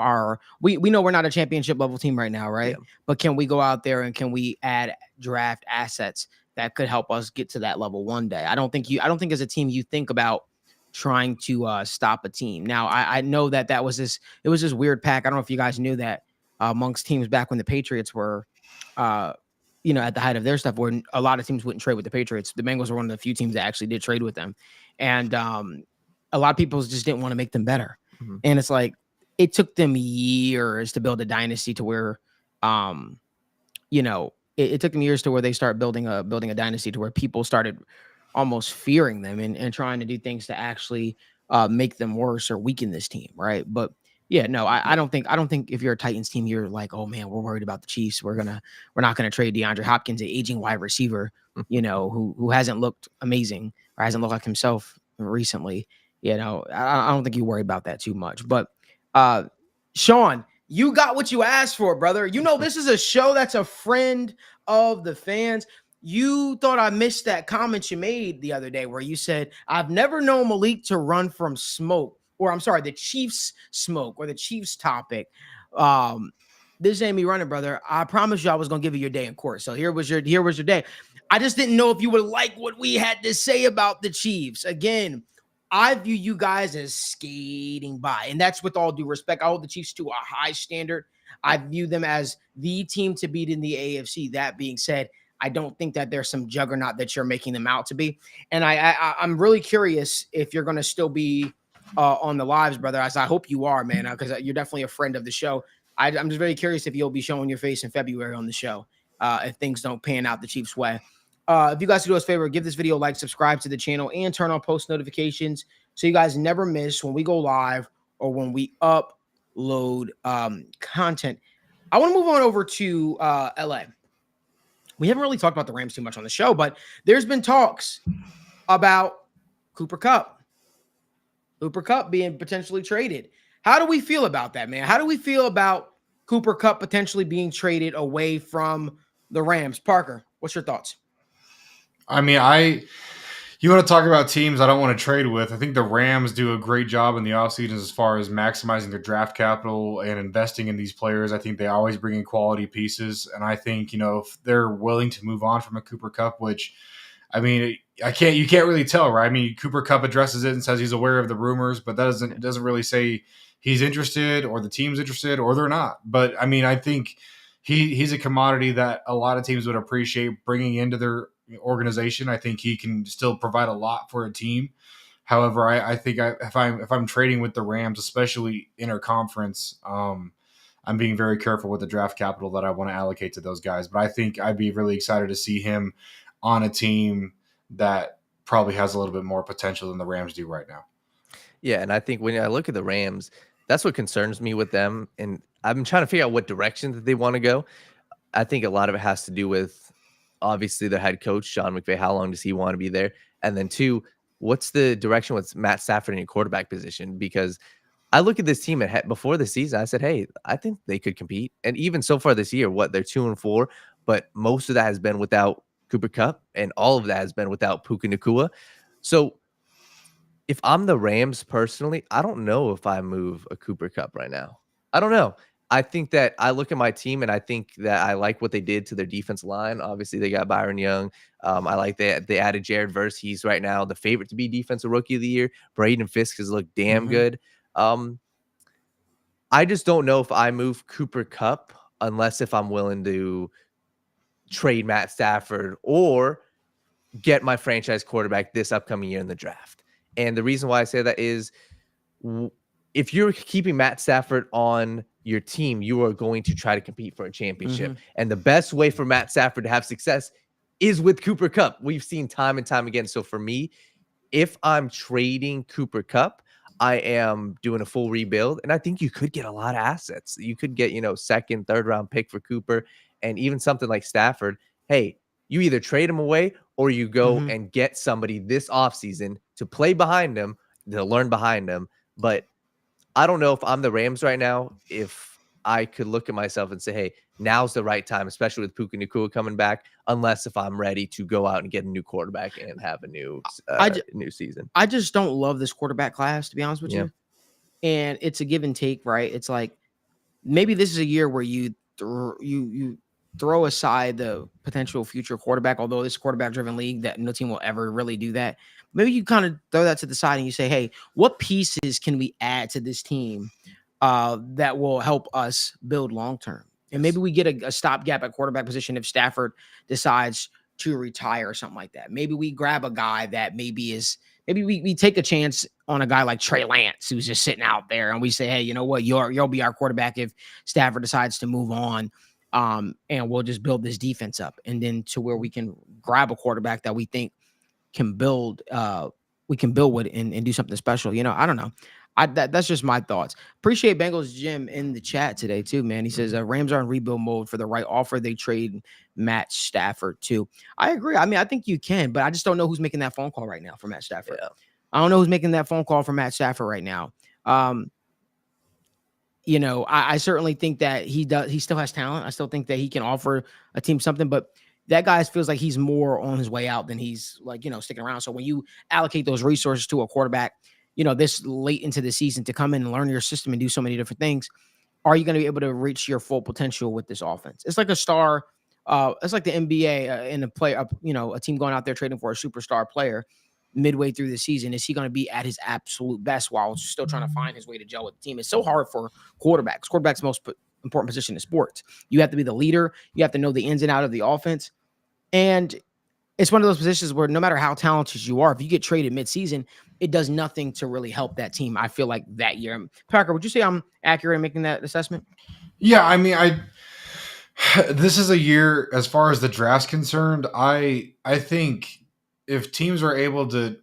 we know we're not a championship level team right now, right? Yeah. But can we go out there and can we add draft assets that could help us get to that level one day? I don't think as a team you think about trying to stop a team. Now, I know that it was this weird pack. I don't know if you guys knew that amongst teams back when the Patriots were at the height of their stuff, where a lot of teams wouldn't trade with the Patriots. The Bengals were one of the few teams that actually did trade with them. And a lot of people just didn't want to make them better. Mm-hmm. And it's like, it took them years to build a dynasty to where, it took them years to where they start building a dynasty to where people started almost fearing them and trying to do things to actually make them worse or weaken this team. Right. But yeah, no, I don't think if you're a Titans team, you're like, oh man, we're worried about the Chiefs. We're not going to trade DeAndre Hopkins, an aging wide receiver, who hasn't looked amazing or hasn't looked like himself recently. I don't think you worry about that too much, but Sean, you got what you asked for, brother. This is a show that's a friend of the fans. You thought I missed that comment you made the other day where you said, I've never known Malik to run from smoke, or I'm sorry, the Chiefs smoke or the Chiefs topic. This ain't me running, brother. I promise you I was going to give you your day in court. So here was your day. I just didn't know if you would like what we had to say about the Chiefs. Again, I view you guys as skating by, and that's with all due respect. I hold the Chiefs to a high standard. I view them as the team to beat in the AFC. That being said, I don't think that there's some juggernaut that you're making them out to be. And I'm really curious if you're going to still be on the lives, brother, as I hope you are, man, because you're definitely a friend of the show. I'm just very curious if you'll be showing your face in February on the show if things don't pan out the Chiefs' way. If you guys could do us a favor, give this video a like, subscribe to the channel, and turn on post notifications so you guys never miss when we go live or when we upload content. I want to move on over to LA. We haven't really talked about the Rams too much on the show, but there's been talks about Cooper Kupp being potentially traded. How do we feel about that, man? How do we feel about Cooper Kupp potentially being traded away from the Rams? Parker, what's your thoughts? I mean, you want to talk about teams I don't want to trade with. I think the Rams do a great job in the offseason as far as maximizing their draft capital and investing in these players. I think they always bring in quality pieces. And I think, if they're willing to move on from a Cooper Kupp, which, I mean, you can't really tell, right? I mean, Cooper Kupp addresses it and says he's aware of the rumors, but that doesn't really say he's interested or the team's interested or they're not. But I mean, I think he's a commodity that a lot of teams would appreciate bringing into their organization. I think he can still provide a lot for a team. However, I think if I'm trading with the Rams, especially interconference, I'm being very careful with the draft capital that I want to allocate to those guys. But I think I'd be really excited to see him on a team that probably has a little bit more potential than the Rams do right now. Yeah, and I think when I look at the Rams, that's what concerns me with them. And I'm trying to figure out what direction that they want to go. I think a lot of it has to do with, obviously, the head coach, Sean McVay. How long does he want to be there? And then 2, what's the direction with Matt Stafford in your quarterback position? Because I look at this team before the season, I said, hey, I think they could compete. And even so far this year, they're 2-4, but most of that has been without Cooper Kupp, and all of that has been without Puka Nacua. So if I'm the Rams personally, I don't know if I move a Cooper Kupp right now. I don't know. I think that I look at my team and I think that I like what they did to their defense line. Obviously, they got Byron Young. I like that they added Jared Verse. He's right now the favorite to be defensive rookie of the year. Braden Fisk has looked damn good. I just don't know if I move Cooper Kupp unless if I'm willing to trade Matt Stafford or get my franchise quarterback this upcoming year in the draft. And the reason why I say that is if you're keeping Matt Stafford on your team, you are going to try to compete for a championship. Mhm. And the best way for Matt Stafford to have success is with Cooper Kupp. We've seen time and time again. So for me, if I'm trading Cooper Kupp, I am doing a full rebuild. And I think you could get a lot of assets. You could get, second, third round pick for Cooper, and even something like Stafford. Hey, you either trade him away or you go Mhm. and get somebody this offseason to play behind him, to learn behind him. But I don't know if I'm the Rams right now, if I could look at myself and say, hey, now's the right time, especially with Puka Nacua coming back, unless if I'm ready to go out and get a new quarterback and have a I, ju- new season. I just don't love this quarterback class, to be honest with Yeah. you. And it's a give and take, right? It's like maybe this is a year where you throw aside the potential future quarterback, although this is a quarterback-driven league that no team will ever really do that. Maybe you kind of throw that to the side and you say, hey, what pieces can we add to this team that will help us build long-term? And maybe we get a stopgap at quarterback position if Stafford decides to retire or something like that. Maybe we grab a guy that maybe we take a chance on a guy like Trey Lance, who's just sitting out there, and we say, hey, you know what, you'll be our quarterback if Stafford decides to move on. And we'll just build this defense up, and then to where we can grab a quarterback that we think can build, we can build with and do something special. I don't know. That's just my thoughts. Appreciate Bengals Jim in the chat today too, man. He says Rams are in rebuild mode. For the right offer, they trade Matt Stafford too. I agree. I mean, I think you can, but I just don't know who's making that phone call right now for Matt Stafford. Yeah. I don't know who's making that phone call for Matt Stafford right now. I certainly think that he still has talent. I still think that he can offer a team something, but that guy feels like he's more on his way out than he's sticking around. So when you allocate those resources to a quarterback, this late into the season to come in and learn your system and do so many different things, are you going to be able to reach your full potential with this offense? It's like a star. It's like the NBA in a play, a team going out there trading for a superstar player midway through the season. Is he going to be at his absolute best while still trying to find his way to gel with the team? It's so hard for quarterbacks. Quarterback's the most important position in sports. You have to be the leader. You have to know the ins and out of the offense. And it's one of those positions where no matter how talented you are, if you get traded midseason, it does nothing to really help that team. I feel like that year. Parker, would you say I'm accurate in making that assessment? Yeah, I mean, this is a year as far as the draft's concerned. I think if teams are able to,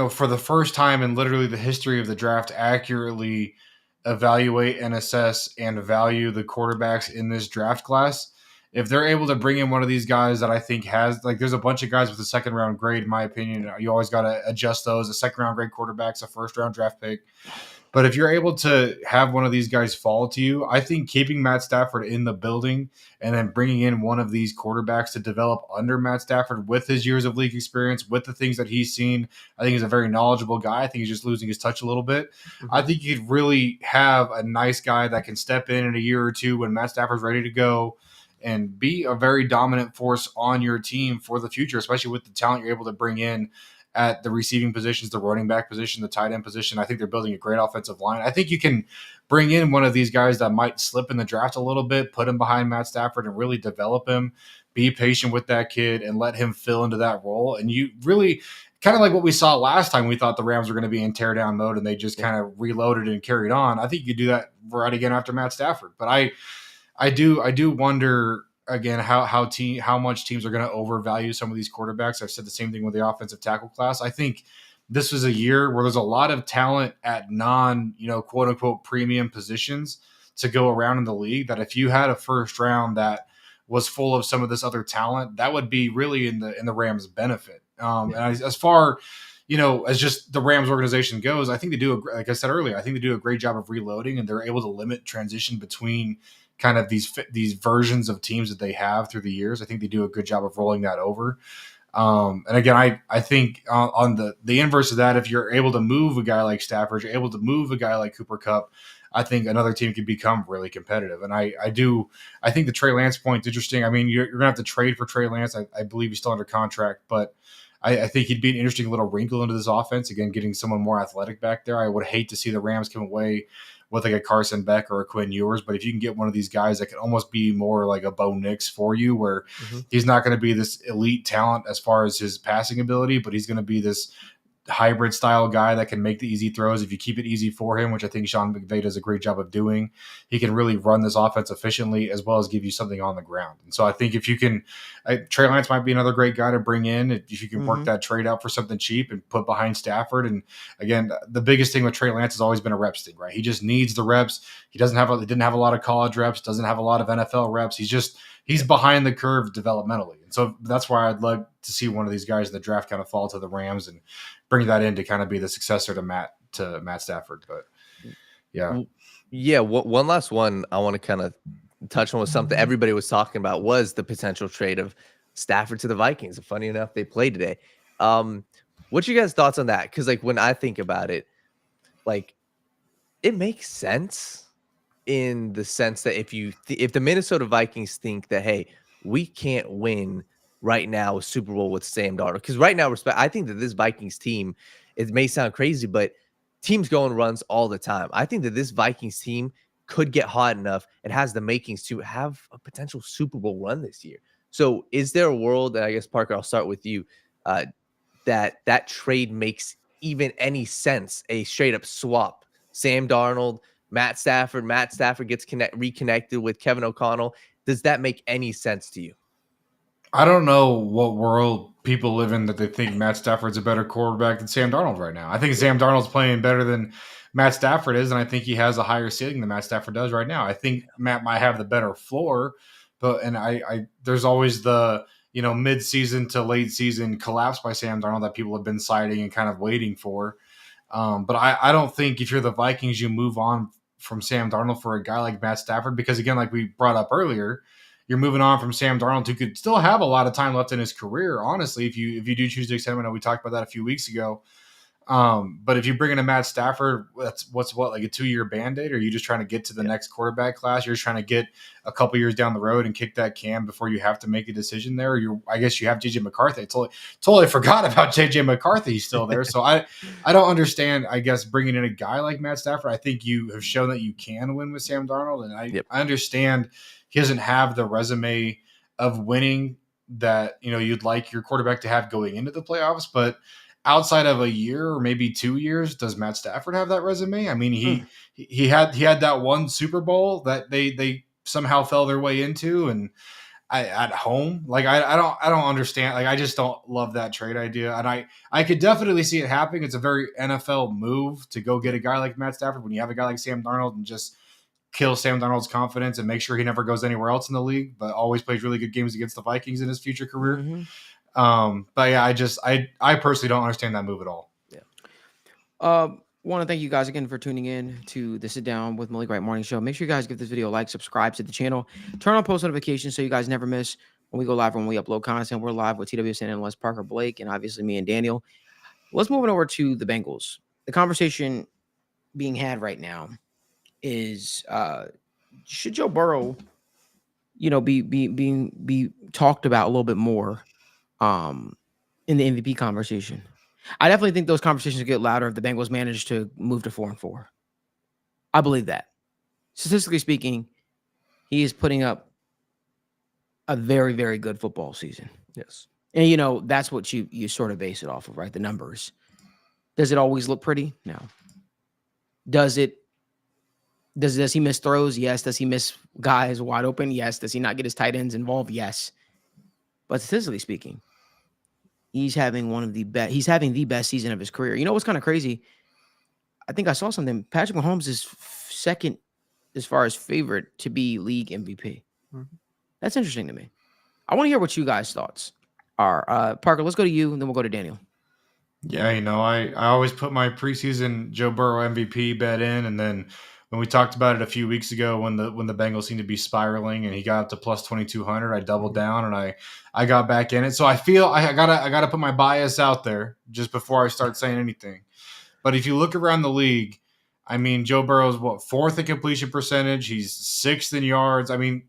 for the first time in literally the history of the draft, accurately evaluate and assess and value the quarterbacks in this draft class, if they're able to bring in one of these guys that I think there's a bunch of guys with a second round grade, in my opinion. You always got to adjust those. A second round grade quarterback's a first round draft pick. But if you're able to have one of these guys fall to you, I think keeping Matt Stafford in the building and then bringing in one of these quarterbacks to develop under Matt Stafford with his years of league experience, with the things that he's seen, I think he's a very knowledgeable guy. I think he's just losing his touch a little bit. Mm-hmm. I think you could really have a nice guy that can step in a year or two when Matt Stafford's ready to go and be a very dominant force on your team for the future, especially with the talent you're able to bring in at the receiving positions, the running back position, the tight end position. I think they're building a great offensive line. I think you can bring in one of these guys that might slip in the draft a little bit, put him behind Matt Stafford and really develop him, be patient with that kid and let him fill into that role. And you really kind of like what we saw last time we thought the Rams were going to be in tear down mode and they just kind of reloaded and carried on. I think you could do that right again after Matt Stafford. But I do wonder again how much teams are going to overvalue some of these quarterbacks. I've said the same thing with the offensive tackle class. I think this was a year where there's a lot of talent at non, quote unquote premium positions to go around in the league, that if you had a first round that was full of some of this other talent, that would be really in the Rams' benefit. And as far as just the Rams organization goes, I think they do, like I said earlier, I think they do a great job of reloading and they're able to limit transition between kind of these versions of teams that they have through the years. I think they do a good job of rolling that over. And again, I think on the inverse of that, if you're able to move a guy like Stafford, you're able to move a guy like Cooper Kupp, I think another team could become really competitive. And I think the Trey Lance point is interesting. I mean, you're going to have to trade for Trey Lance. I believe he's still under contract, but I think he'd be an interesting little wrinkle into this offense. Again, getting someone more athletic back there. I would hate to see the Rams come away with like a Carson Beck or a Quinn Ewers, but if you can get one of these guys that can almost be more like a Bo Nix for you, where he's not going to be this elite talent as far as his passing ability, but he's going to be this hybrid style guy that can make the easy throws if you keep it easy for him, which I think Sean McVay does a great job of doing. He can really run this offense efficiently as well as give you something on the ground. And so I think if you can, Trey Lance might be another great guy to bring in if you can work that trade out for something cheap and put behind Stafford. And again, the biggest thing with Trey Lance has always been a reps thing, right? He just needs the reps. He didn't have a lot of college reps, doesn't have a lot of NFL reps. He's behind the curve developmentally. And so that's why I'd love to see one of these guys in the draft kind of fall to the Rams and bring that in to kind of be the successor to Matt Stafford. But yeah. One last one I want to kind of touch on was something everybody was talking about was the potential trade of Stafford to the Vikings. And funny enough, they played today. What's your guys' thoughts on that? Because like when I think about it, like it makes sense in the sense that if the Minnesota Vikings think that, hey, we can't win right now a Super Bowl with Sam Darnold, because right now, I think that this Vikings team, it may sound crazy, but teams go on runs all the time. I think that this Vikings team could get hot enough and has the makings to have a potential Super Bowl run this year. So is there a world, and I guess, Parker, I'll start with you, that trade makes even any sense, a straight-up swap? Sam Darnold, Matt Stafford gets reconnected with Kevin O'Connell. Does that make any sense to you? I don't know what world people live in that they think Matt Stafford's a better quarterback than Sam Darnold right now. I think Sam Darnold's playing better than Matt Stafford is, and I think he has a higher ceiling than Matt Stafford does right now. I think Matt might have the better floor, but there's always the mid-season to late season collapse by Sam Darnold that people have been citing and kind of waiting for. But I don't think if you're the Vikings, you move on from Sam Darnold for a guy like Matt Stafford, because again, like we brought up earlier, you're moving on from Sam Darnold, who could still have a lot of time left in his career, honestly, if you do choose to extend him. I know we talked about that a few weeks ago. But if you bring in a Matt Stafford, that's like a 2-year Band-Aid? Or are you just trying to get to the next quarterback class? You're just trying to get a couple years down the road and kick that can before you have to make a decision there. I guess you have JJ McCarthy. I totally forgot about JJ McCarthy. He's still there. So I don't understand, I guess, bringing in a guy like Matt Stafford. I think you have shown that you can win with Sam Darnold. And I understand he doesn't have the resume of winning that, you'd like your quarterback to have going into the playoffs, but outside of a year or maybe 2 years, does Matt Stafford have that resume? I mean, he had that one Super Bowl that they somehow fell their way into, and at home, like I don't understand. Like I just don't love that trade idea, and I could definitely see it happening. It's a very NFL move to go get a guy like Matt Stafford when you have a guy like Sam Darnold and just kill Sam Darnold's confidence and make sure he never goes anywhere else in the league, but always plays really good games against the Vikings in his future career. But yeah, I personally don't understand that move at all. Want to thank you guys again for tuning in to the Sit Down with Malik Wright morning show. Make sure you guys give this video a like, subscribe to the channel, turn on post notifications so you guys never miss when we go live, when we upload content. We're live with TWSN analyst Parker Blake and obviously me and Daniel. Let's move it over to the Bengals. The conversation being had right now is should Joe Burrow, be talked about a little bit more in the MVP conversation? I definitely think those conversations get louder if the Bengals manage to move to 4-4. I believe that. Statistically speaking, he is putting up a very, very good football season. Yes. And that's what you sort of base it off of, right? The numbers. Does it always look pretty? No. Does he miss throws? Yes. Does he miss guys wide open? Yes. Does he not get his tight ends involved? Yes. But statistically speaking, he's having the best season of his career. You know what's kind of crazy? I think I saw something. Patrick Mahomes is second as far as favorite to be league MVP. That's interesting to me. I want to hear what you guys' thoughts are. Parker, let's go to you, and then we'll go to Daniel. Yeah, I always put my preseason Joe Burrow MVP bet in, and then when we talked about it a few weeks ago, when the Bengals seemed to be spiraling and he got up to plus 2,200, I doubled down and I got back in it. So I feel I gotta put my bias out there just before I start saying anything. But if you look around the league, I mean, Joe Burrow's fourth in completion percentage. He's sixth in yards. I mean,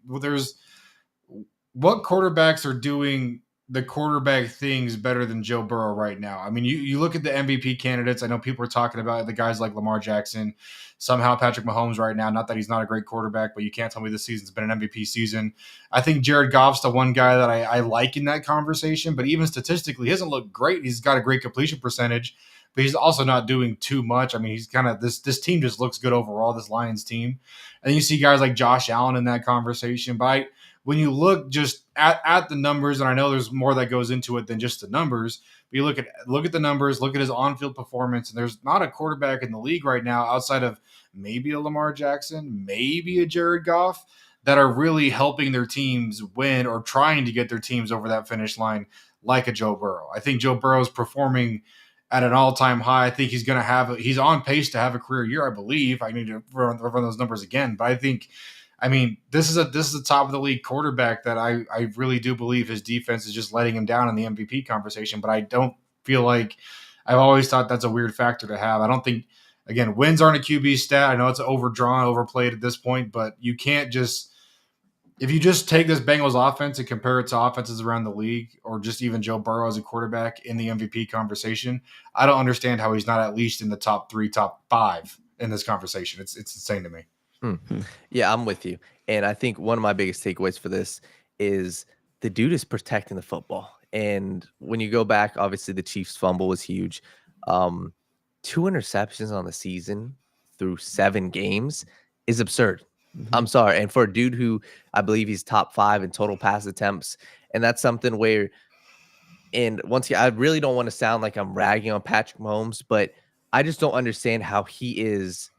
what quarterbacks are doing the quarterback things better than Joe Burrow right now? I mean, you look at the MVP candidates. I know people are talking about the guys like Lamar Jackson, somehow Patrick Mahomes right now. Not that he's not a great quarterback, but you can't tell me this season's been an MVP season. I think Jared Goff's the one guy that I like in that conversation, but even statistically, he hasn't looked great. He's got a great completion percentage, but he's also not doing too much. I mean, he's kind of this team just looks good overall, this Lions team. And then you see guys like Josh Allen in that conversation. But when you look just at the numbers, and I know there's more that goes into it than just the numbers, but you look at the numbers, look at his on-field performance, and there's not a quarterback in the league right now outside of maybe a Lamar Jackson, maybe a Jared Goff, that are really helping their teams win or trying to get their teams over that finish line like a Joe Burrow. I think Joe Burrow is performing at an all-time high. I think he's on pace to have a career year, I believe. I need to run those numbers again, but I mean, this is a top of the league quarterback that I really do believe his defense is just letting him down in the MVP conversation, but I don't feel like I've always thought that's a weird factor to have. I don't think, again, wins aren't a QB stat. I know it's overdrawn, overplayed at this point, but you can't just, if you just take this Bengals offense and compare it to offenses around the league, or just even Joe Burrow as a quarterback in the MVP conversation, I don't understand how he's not at least in the top 3, top 5 in this conversation. It's insane to me. Yeah, I'm with you. And I think one of my biggest takeaways for this is the dude is protecting the football. And when you go back, obviously the Chiefs fumble was huge. 2 interceptions on the season through 7 games is absurd. I'm sorry. And for a dude who I believe he's top 5 in total pass attempts, and that's something where, and once again, I really don't want to sound like I'm ragging on Patrick Mahomes, but I just don't understand how he is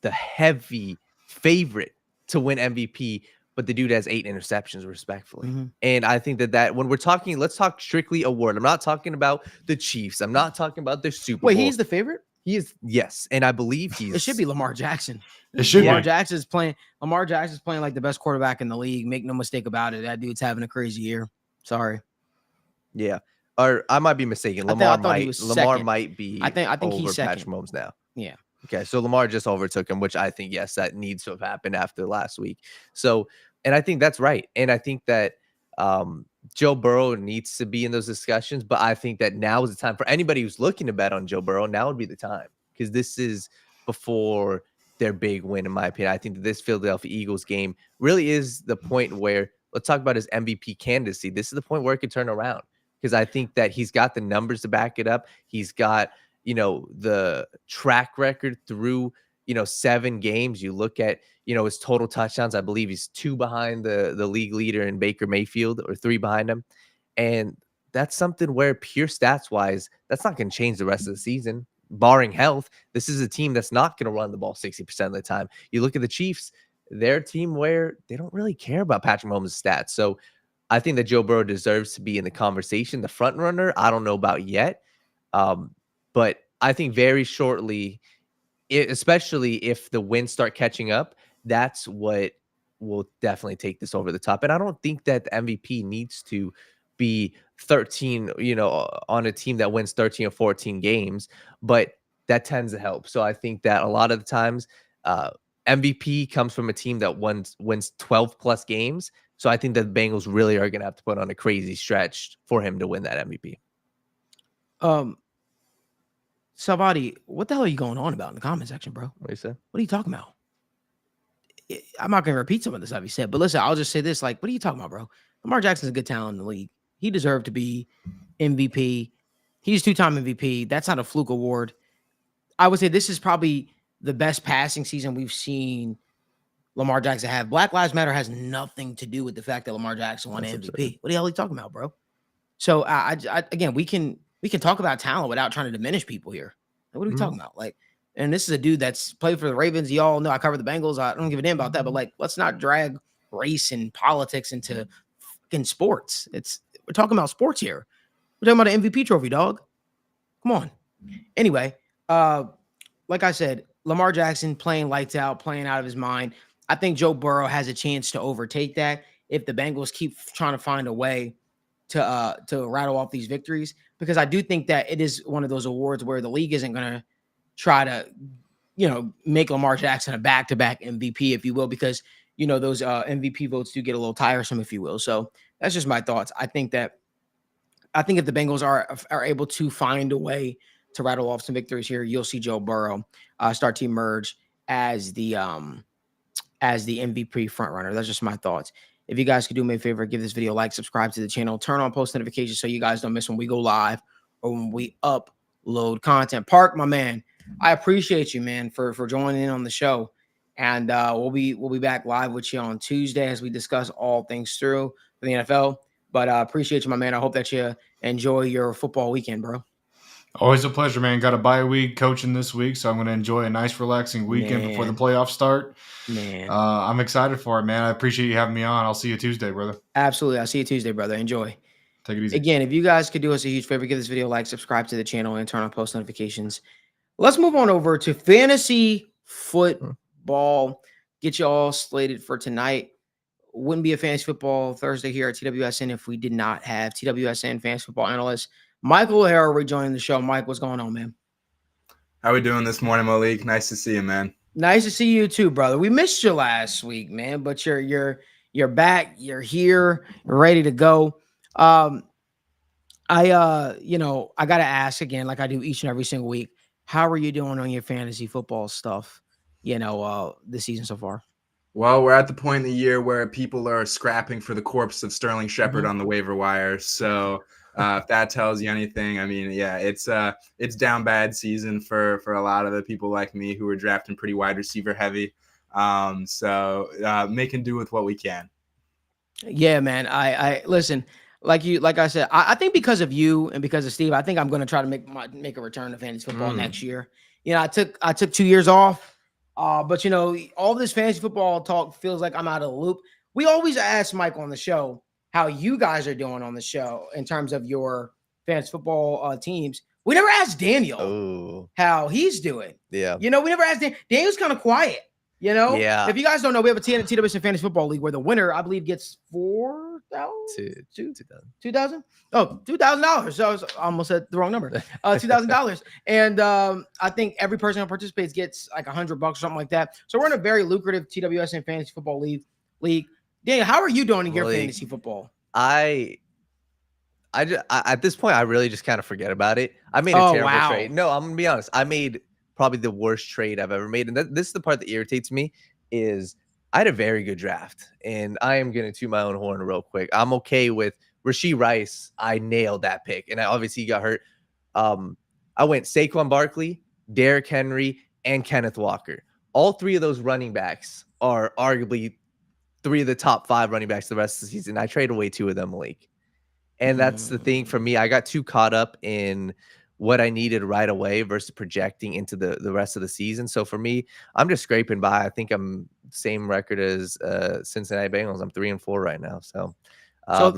the heavy favorite to win MVP, but the dude has 8 interceptions, respectfully. And I think that when we're talking, let's talk strictly award. I'm not talking about the Chiefs. I'm not talking about the Super Bowl. Wait, he's the favorite? He is, yes. And I believe It should be Lamar Jackson. It should Lamar be. Jackson's playing like the best quarterback in the league. Make no mistake about it. That dude's having a crazy year. Sorry. Yeah. Or I might be mistaken. I thought he was Lamar second. might be I think over he's second. Patrick Mahomes now. Yeah. Okay, so Lamar just overtook him, which I think, yes, that needs to have happened after last week. So, and I think that's right. And I think that Joe Burrow needs to be in those discussions, but I think that now is the time for anybody who's looking to bet on Joe Burrow. Now would be the time, because this is before their big win, in my opinion. I think that this Philadelphia Eagles game really is the point where, let's talk about his MVP candidacy. This is the point where it could turn around, because I think that he's got the numbers to back it up. He's got, the track record through, 7 games. You look at, his total touchdowns. I believe he's 2 behind the league leader in Baker Mayfield, or 3 behind him. And that's something where pure stats wise, that's not going to change the rest of the season, barring health. This is a team that's not going to run the ball 60% of the time. You look at the Chiefs, they're a team where they don't really care about Patrick Mahomes' stats. So I think that Joe Burrow deserves to be in the conversation. The front runner, I don't know about yet. But I think very shortly, especially if the wins start catching up, that's what will definitely take this over the top. And I don't think that the MVP needs to be 13, on a team that wins 13 or 14 games, but that tends to help. So I think that a lot of the times MVP comes from a team that wins 12 plus games. So I think that the Bengals really are going to have to put on a crazy stretch for him to win that MVP. Salvati, what the hell are you going on about in the comment section, bro? What do you say? What are you talking about? I'm not going to repeat some of the stuff he said, but listen, I'll just say this. Like, what are you talking about, bro? Lamar Jackson's a good talent in the league. He deserved to be MVP. He's 2-time MVP. That's not a fluke award. I would say this is probably the best passing season we've seen Lamar Jackson have. Black Lives Matter has nothing to do with the fact that Lamar Jackson won MVP. Absurd. What the hell are you talking about, bro? So again, we can talk about talent without trying to diminish people here. Like, what are we talking about? Like, and this is a dude that's played for the Ravens. Y'all know I cover the Bengals. I don't give a damn about that. But like, let's not drag race and politics into fucking sports. We're talking about sports here. We're talking about an MVP trophy, dog. Come on. Anyway, like I said, Lamar Jackson playing lights out, playing out of his mind. I think Joe Burrow has a chance to overtake that if the Bengals keep trying to find a way to rattle off these victories, because I do think that it is one of those awards where the league isn't going to try to, make Lamar Jackson a back-to-back MVP, if you will, because, those MVP votes do get a little tiresome, if you will. So that's just my thoughts. I think if the Bengals are able to find a way to rattle off some victories here, you'll see Joe Burrow start to emerge as the MVP frontrunner. That's just my thoughts. If you guys could do me a favor, give this video a like, subscribe to the channel, turn on post notifications so you guys don't miss when we go live or when we upload load content. Park, my man, I appreciate you, man, for joining in on the show. And we'll be back live with you on Tuesday as we discuss all things through for the NFL. But appreciate you, my man. I hope that you enjoy your football weekend, bro. Always a pleasure, man. Got a bye week coaching this week, so I'm going to enjoy a nice, relaxing weekend before the playoffs start. Man, I'm excited for it, man. I appreciate you having me on. I'll see you Tuesday, brother. absolutely. I'll see you Tuesday, brother. Enjoy. Take it easy. Again, if you guys could do us a huge favor, give this video a like, subscribe to the channel, and turn on post notifications. Let's move on over to fantasy football. Get you all slated for tonight. Wouldn't be a fantasy football Thursday here at TWSN if we did not have TWSN fantasy football analyst Michael O'Hara rejoining the show. Mike, what's going on, man? How we doing this morning, Malik? Nice to see you, man. Nice to see you too, brother. We missed you last week, man, but you're back. You're here. You're ready to go. I gotta ask again, like I do each and every single week. How are you doing on your fantasy football stuff? This season so far. Well, we're at the point in the year where people are scrapping for the corpse of Sterling Shepard on the waiver wire. So if that tells you anything, I mean, yeah, it's down bad season for a lot of the people like me who are drafting pretty wide receiver heavy. So making do with what we can. Yeah, man. I listen. Like I said, I think because of you and because of Steve, I think I'm going to try to make a return to fantasy football next year. I took 2 years off, but all this fantasy football talk feels like I'm out of the loop. We always ask Mike on the show how you guys are doing on the show in terms of your fantasy football teams. We never asked Daniel how he's doing. Yeah, we never asked Daniel's kind of quiet. Yeah. If you guys don't know, we have a TWSN Fantasy Football League where the winner, I believe, gets $2,000. Oh, $2,000. So I almost said the wrong number. $2,000. And I think every person who participates gets like $100 or something like that. So we're in a very lucrative TWSN Fantasy Football League. Daniel, how are you doing in your fantasy football? I at this point, I really just kind of forget about it. I made a terrible trade. No, I'm gonna be honest. I made probably the worst trade I've ever made. And this is the part that irritates me is I had a very good draft. And I am going to toot my own horn real quick. I'm okay with Rashee Rice. I nailed that pick. And obviously he got hurt. I went Saquon Barkley, Derrick Henry, and Kenneth Walker. All three of those running backs are arguably three of the top 5 running backs the rest of the season. I traded away 2 of them, Malik. And that's the thing for me. I got too caught up in what I needed right away versus projecting into the rest of the season. So for me, I'm just scraping by. I think I'm same record as Cincinnati Bengals. I'm 3-4 right now. So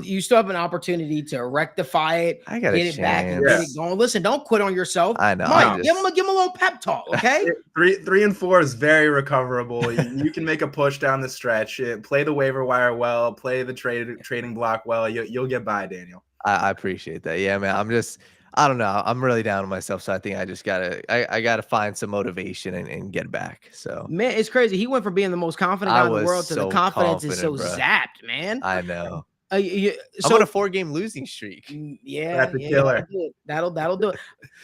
you still have an opportunity to rectify it, I got get it back, and get it going. Listen, don't quit on yourself. I know. Come on, give him a little pep talk, okay? 3-4 is very recoverable. You can make a push down the stretch. Play the waiver wire well. Play the trading block well. You'll get by, Daniel. I appreciate that. Yeah, man. I don't know. I'm really down on myself, so I think I just gotta find some motivation and get back. So man, it's crazy. He went from being the most confident guy in the world to the confidence is so zapped, man. I know. So, I'm on a 4-game losing streak. Yeah, that's a killer. That'll do it.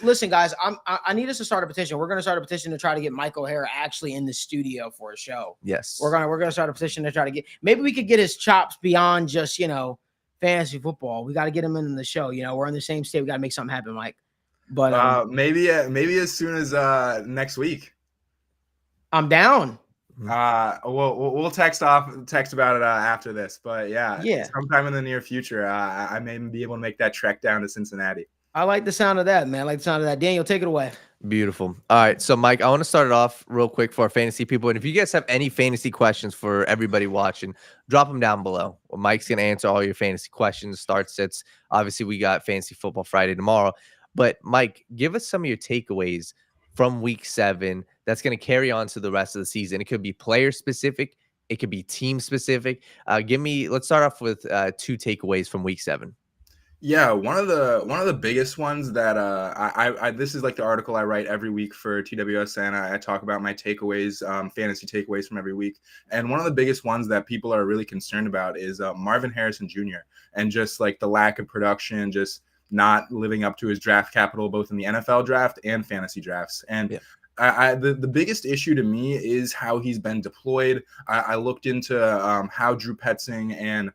Listen, guys, I need us to start a petition. We're gonna start a petition to try to get Mike O'Hara actually in the studio for a show. Yes, we're gonna start a petition to try to get. Maybe we could get his chops beyond just fantasy football. We got to get him in the show. We're in the same state. We got to make something happen, Mike. But maybe as soon as next week. I'm down. We'll text about it after this. But yeah, sometime in the near future, I may be able to make that trek down to Cincinnati. I like the sound of that, man. I like the sound of that. Daniel, take it away. Beautiful. All right. So, Mike, I want to start it off real quick for our fantasy people. And if you guys have any fantasy questions for everybody watching, drop them down below. Well, Mike's going to answer all your fantasy questions, start sits. Obviously, we got Fantasy Football Friday tomorrow. But, Mike, give us some of your takeaways from week 7 that's going to carry on to the rest of the season. It could be player specific. It could be team specific. Let's start off with 2 takeaways from week 7. Yeah, one of the biggest ones that I this is like the article I write every week for TWSN. I talk about my takeaways, fantasy takeaways from every week. And one of the biggest ones that people are really concerned about is Marvin Harrison Jr. and just like the lack of production, just not living up to his draft capital, both in the NFL draft and fantasy drafts. And the biggest issue to me is how he's been deployed. I looked into how Drew Petzing and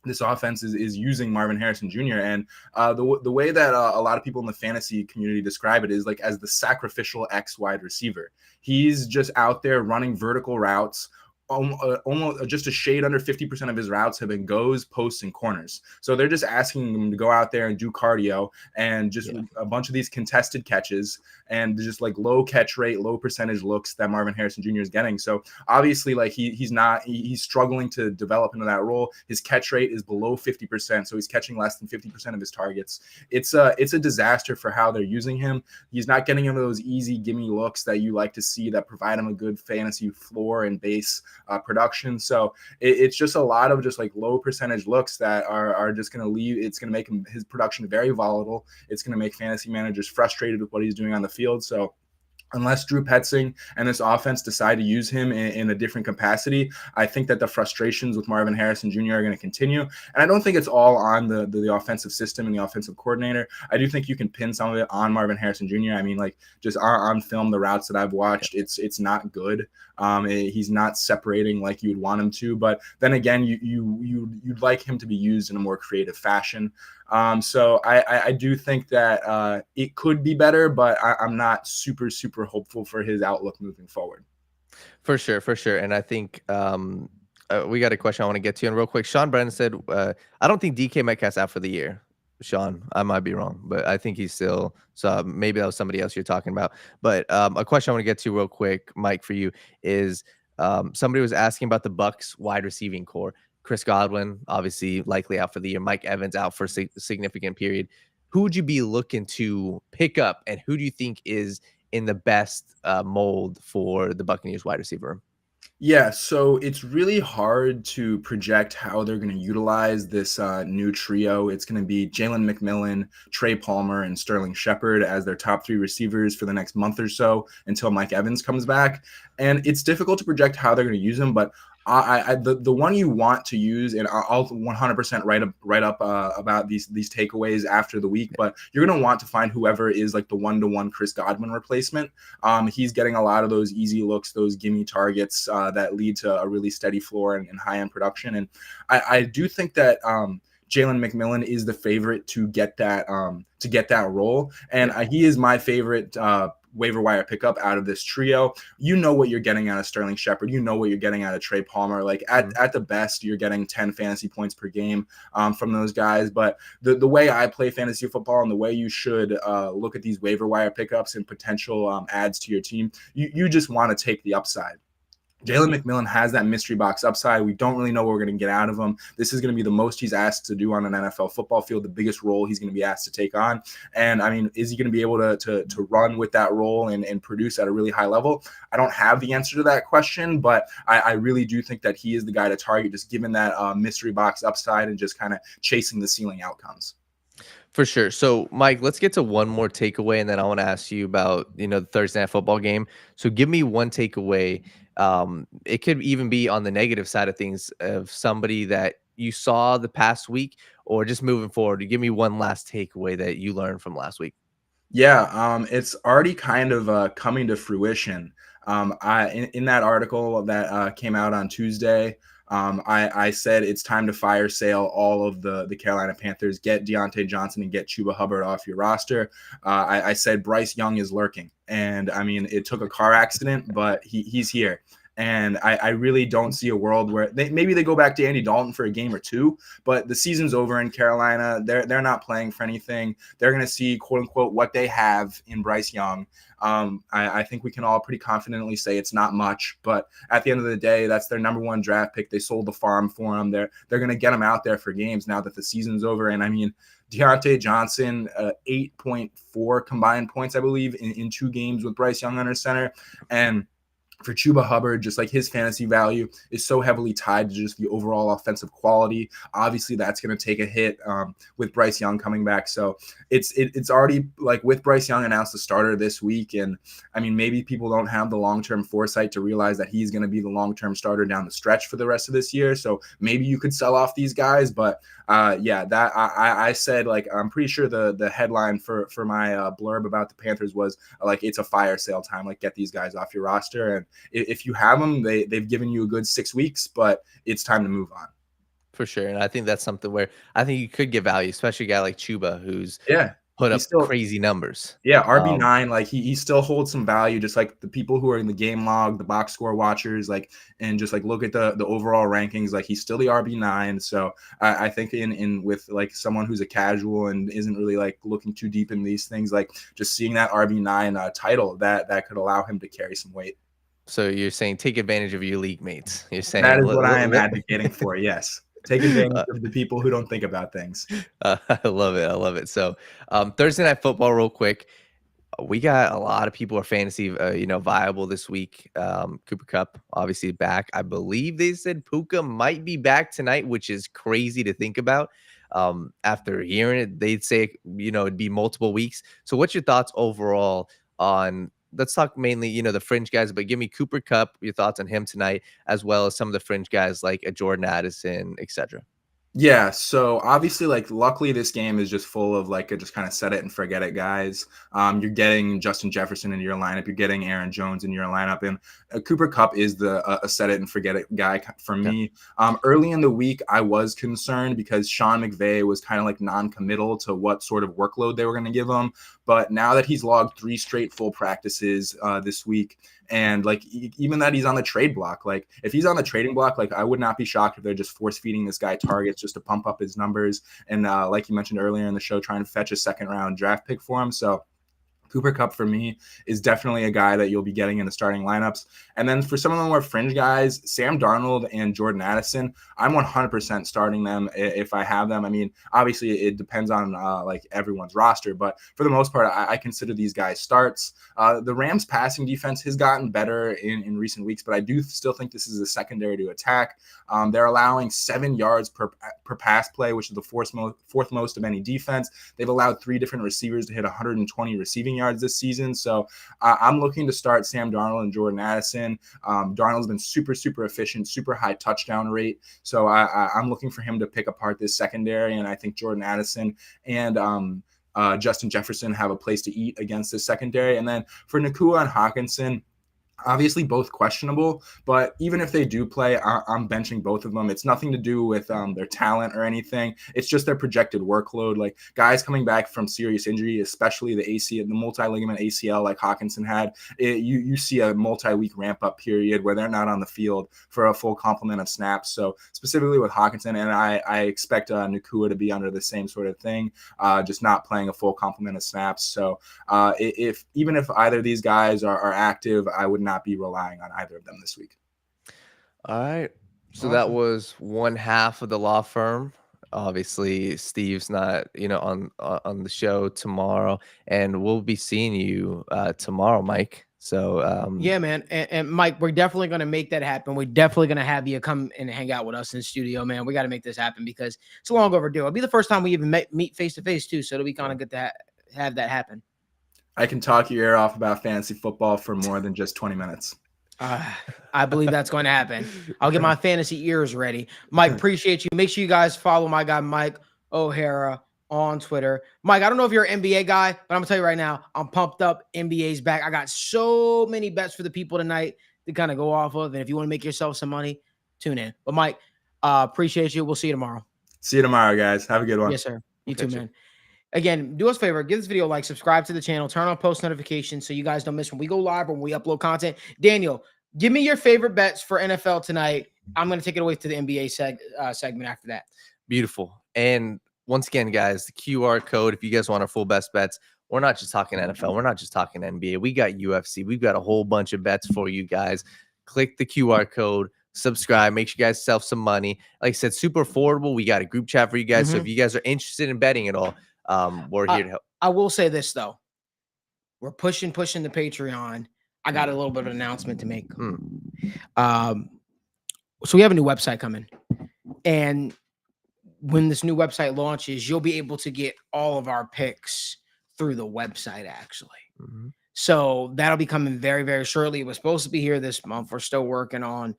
this offense is using Marvin Harrison Jr. And the way that a lot of people in the fantasy community describe it is like as the sacrificial X wide receiver. He's just out there running vertical routes. Almost just a shade under 50% of his routes have been goes, posts, and corners. So they're just asking him to go out there and do cardio and just a bunch of these contested catches and just like low catch rate, low percentage looks that Marvin Harrison Jr. is getting. So obviously, like he's struggling to develop into that role. His catch rate is below 50%, so he's catching less than 50% of his targets. It's a disaster for how they're using him. He's not getting him those easy gimme looks that you like to see that provide him a good fantasy floor and base production. So it's just a lot of just like low percentage looks that are just going to leave. It's going to make his production very volatile. It's going to make fantasy managers frustrated with what he's doing on the field. So unless Drew Petzing and this offense decide to use him in a different capacity, I think that the frustrations with Marvin Harrison Jr. are going to continue. And I don't think it's all on the offensive system and the offensive coordinator. I do think you can pin some of it on Marvin Harrison Jr. I mean, like just on film, the routes that I've watched, it's not good. He's not separating like you'd want him to. But then again, you'd like him to be used in a more creative fashion. So I do think that it could be better, but I'm not super hopeful for his outlook moving forward. For sure. And I think we got a question I want to get to. And real quick, Sean Brennan said, I don't think DK Metcalf's out for the year. Sean, I might be wrong, but I think he's still, so maybe that was somebody else you're talking about. But a question I want to get to real quick, Mike, for you is somebody was asking about the Bucs wide receiving core. Chris Godwin, obviously likely out for the year. Mike Evans out for a significant period. Who would you be looking to pick up, and who do you think is in the best mold for the Buccaneers wide receiver? Yeah, so it's really hard to project how they're going to utilize this new trio. It's going to be Jalen McMillan, Trey Palmer, and Sterling Shepard as their top three receivers for the next month or so until Mike Evans comes back. And it's difficult to project how they're going to use them, but the one you want to use, and I'll 100% write up about these takeaways after the week, but you're going to want to find whoever is like the one-to-one Chris Godwin replacement. He's getting a lot of those easy looks, those gimme targets that lead to a really steady floor and high-end production. And I do think that Jalen McMillan is the favorite to get that role, and he is my favorite waiver wire pickup out of this trio. You know what you're getting out of Sterling Shepard. You know what you're getting out of Trey Palmer. Like at the best, you're getting 10 fantasy points per game from those guys. But the way I play fantasy football and the way you should look at these waiver wire pickups and potential adds to your team, you just want to take the upside. Jalen McMillan has that mystery box upside. We don't really know what we're going to get out of him. This is going to be the most he's asked to do on an NFL football field, the biggest role he's going to be asked to take on. And I mean, is he going to be able to run with that role and produce at a really high level? I don't have the answer to that question, but I really do think that he is the guy to target, just given that mystery box upside and just kind of chasing the ceiling outcomes. For sure. So, Mike, let's get to one more takeaway, and then I want to ask you about, the Thursday night football game. So give me one takeaway. It could even be on the negative side of things of somebody that you saw the past week, or just moving forward. Give me one last takeaway that you learned from last week. Yeah, it's already kind of coming to fruition. In that article that came out on Tuesday, I said it's time to fire sale all of the Carolina Panthers, get Deontay Johnson and get Chuba Hubbard off your roster. I said Bryce Young is lurking. And I mean, it took a car accident, but he's here. And I really don't see a world where maybe they go back to Andy Dalton for a game or two, but the season's over in Carolina. They're not playing for anything. They're going to see, quote unquote, what they have in Bryce Young. I think we can all pretty confidently say it's not much, but at the end of the day, that's their number one draft pick. They sold the farm for him. They're going to get him out there for games now that the season's over. And I mean, Deontay Johnson, 8.4 combined points, I believe, in 2 games with Bryce Young under center. And for Chuba Hubbard, just like his fantasy value is so heavily tied to just the overall offensive quality. Obviously, that's going to take a hit with Bryce Young coming back. So it's already like with Bryce Young announced the starter this week. And I mean, maybe people don't have the long-term foresight to realize that he's going to be the long-term starter down the stretch for the rest of this year. So maybe you could sell off these guys. But that I said, like, I'm pretty sure the headline for my blurb about the Panthers was like, it's a fire sale time, like get these guys off your roster. And if you have them, they've given you a good 6 weeks, but it's time to move on. for sure. And I think that's something where I think you could get value, especially a guy like Chuba who's Yeah. put up He's still crazy numbers. Yeah, RB9, like he still holds some value, just like the people who are in the game log, the box score watchers, like, and just like look at the overall rankings, like he's still the RB9. So I think in with like someone who's a casual and isn't really like looking too deep in these things, like just seeing that RB9 title, that could allow him to carry some weight. So you're saying take advantage of your league mates. You're saying That is what I am advocating for. Yes. Take advantage of the people who don't think about things. I love it. I love it. So Thursday Night Football, real quick. We got a lot of people are fantasy, viable this week. Cooper Kupp, obviously back. I believe they said Puka might be back tonight, which is crazy to think about. After hearing it, they'd say, it'd be multiple weeks. So what's your thoughts overall on, let's talk mainly, the fringe guys, but give me Cooper Kupp, your thoughts on him tonight, as well as some of the fringe guys like a Jordan Addison, etc. Yeah, so obviously, like, luckily this game is just full of like a just kind of set it and forget it guys. You're getting Justin Jefferson in your lineup, you're getting Aaron Jones in your lineup, and Cooper Kupp is the a set it and forget it guy for me. Early in the week, I was concerned because Sean McVay was kind of like non-committal to what sort of workload they were going to give him. But now that he's logged 3 straight full practices this week, and like even that he's on the trade block, like if he's on the trading block, like I would not be shocked if they're just force feeding this guy targets just to pump up his numbers. And like you mentioned earlier in the show, trying to fetch a 2nd round draft pick for him. So Cooper Kupp for me is definitely a guy that you'll be getting in the starting lineups. And then for some of the more fringe guys, Sam Darnold and Jordan Addison, I'm 100% starting them if I have them. I mean, obviously it depends on like everyone's roster, but for the most part, I consider these guys starts. The Rams passing defense has gotten better in recent weeks, but I do still think this is a secondary to attack. They're allowing 7 yards per pass play, which is the fourth most of any defense. They've allowed 3 different receivers to hit 120 receiving yards this season. So I'm looking to start Sam Darnold and Jordan Addison. Darnold's been super, super efficient, super high touchdown rate. So I'm looking for him to pick apart this secondary. And I think Jordan Addison and Justin Jefferson have a place to eat against this secondary. And then for Nacua and Hawkinson, obviously both questionable, but even if they do play, I'm benching both of them. It's nothing to do with their talent or anything. It's just their projected workload. Like guys coming back from serious injury, especially the multi-ligament ACL like Hawkinson had, you see a multi-week ramp-up period where they're not on the field for a full complement of snaps. So specifically with Hawkinson, and I expect Nacua to be under the same sort of thing, just not playing a full complement of snaps. So even if either of these guys are active, I would not be relying on either of them this week. All right. So Awesome. that was one half of the law firm. Obviously, Steve's not, on the show tomorrow, and we'll be seeing you tomorrow, Mike. So Yeah, man. And Mike, we're definitely going to make that happen. We're definitely going to have you come and hang out with us in the studio, man. We got to make this happen because it's long overdue. It'll be the first time we even meet face to face too. So it'll be kind of good to have that happen. I can talk your ear off about fantasy football for more than just 20 minutes. I believe that's going to happen. I'll get my fantasy ears ready. Mike, appreciate you. Make sure you guys follow my guy, Mike O'Hara, on Twitter. Mike, I don't know if you're an NBA guy, but I'm going to tell you right now, I'm pumped up. NBA's back. I got so many bets for the people tonight to kind of go off of. And if you want to make yourself some money, tune in. But Mike, appreciate you. We'll see you tomorrow. See you tomorrow, guys. Have a good one. Yes, sir. You too, man. Again, do us a favor, give this video a like, subscribe to the channel, turn on post notifications so you guys don't miss when we go live or when we upload content. Daniel, give me your favorite bets for NFL tonight. I'm going to take it away to the NBA segment after that. Beautiful. And once again, guys, the QR code, if you guys want our full best bets, we're not just talking NFL. We're not just talking NBA. We got UFC. We've got a whole bunch of bets for you guys. Click the QR code. Subscribe, make sure you guys save some money. Like I said, super affordable. We got a group chat for you guys. So if you guys are interested in betting at all, we're here to help. I will say this though. We're pushing the Patreon. I got a little bit of an announcement to make. So we have a new website coming. And when this new website launches, you'll be able to get all of our picks through the website actually. So that'll be coming very, very shortly. It was supposed to be here this month. We're still working on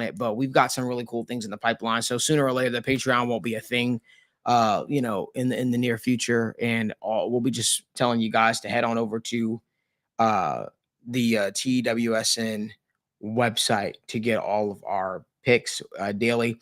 it, but we've got some really cool things in the pipeline. So sooner or later, the Patreon won't be a thing, in the near future. And we'll be just telling you guys to head on over to the TWSN website to get all of our picks daily.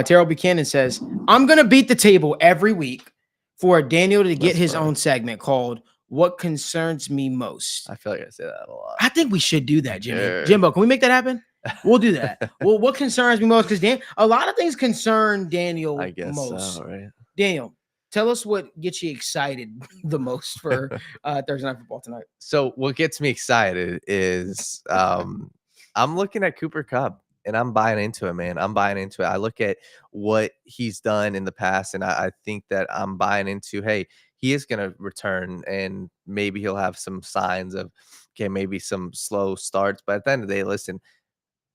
Terrell Buchanan says, I'm going to beat the table every week for Daniel to get That's his funny. own segment called What Concerns Me Most. I feel like I say that a lot. I think we should do that, Jimmy. Sure. Jimbo, can we make that happen? We'll do that. Well, what concerns me most? Because a lot of things concern Daniel I guess most. so, right? Daniel, tell us what gets you excited the most for Thursday Night Football tonight. So what gets me excited is I'm looking at Cooper Kupp and I'm buying into it, man. I'm buying into it. I look at what he's done in the past, and I think that I'm buying into, hey, he is going to return, and maybe he'll have some signs of, okay, maybe some slow starts. But at the end of the day, listen,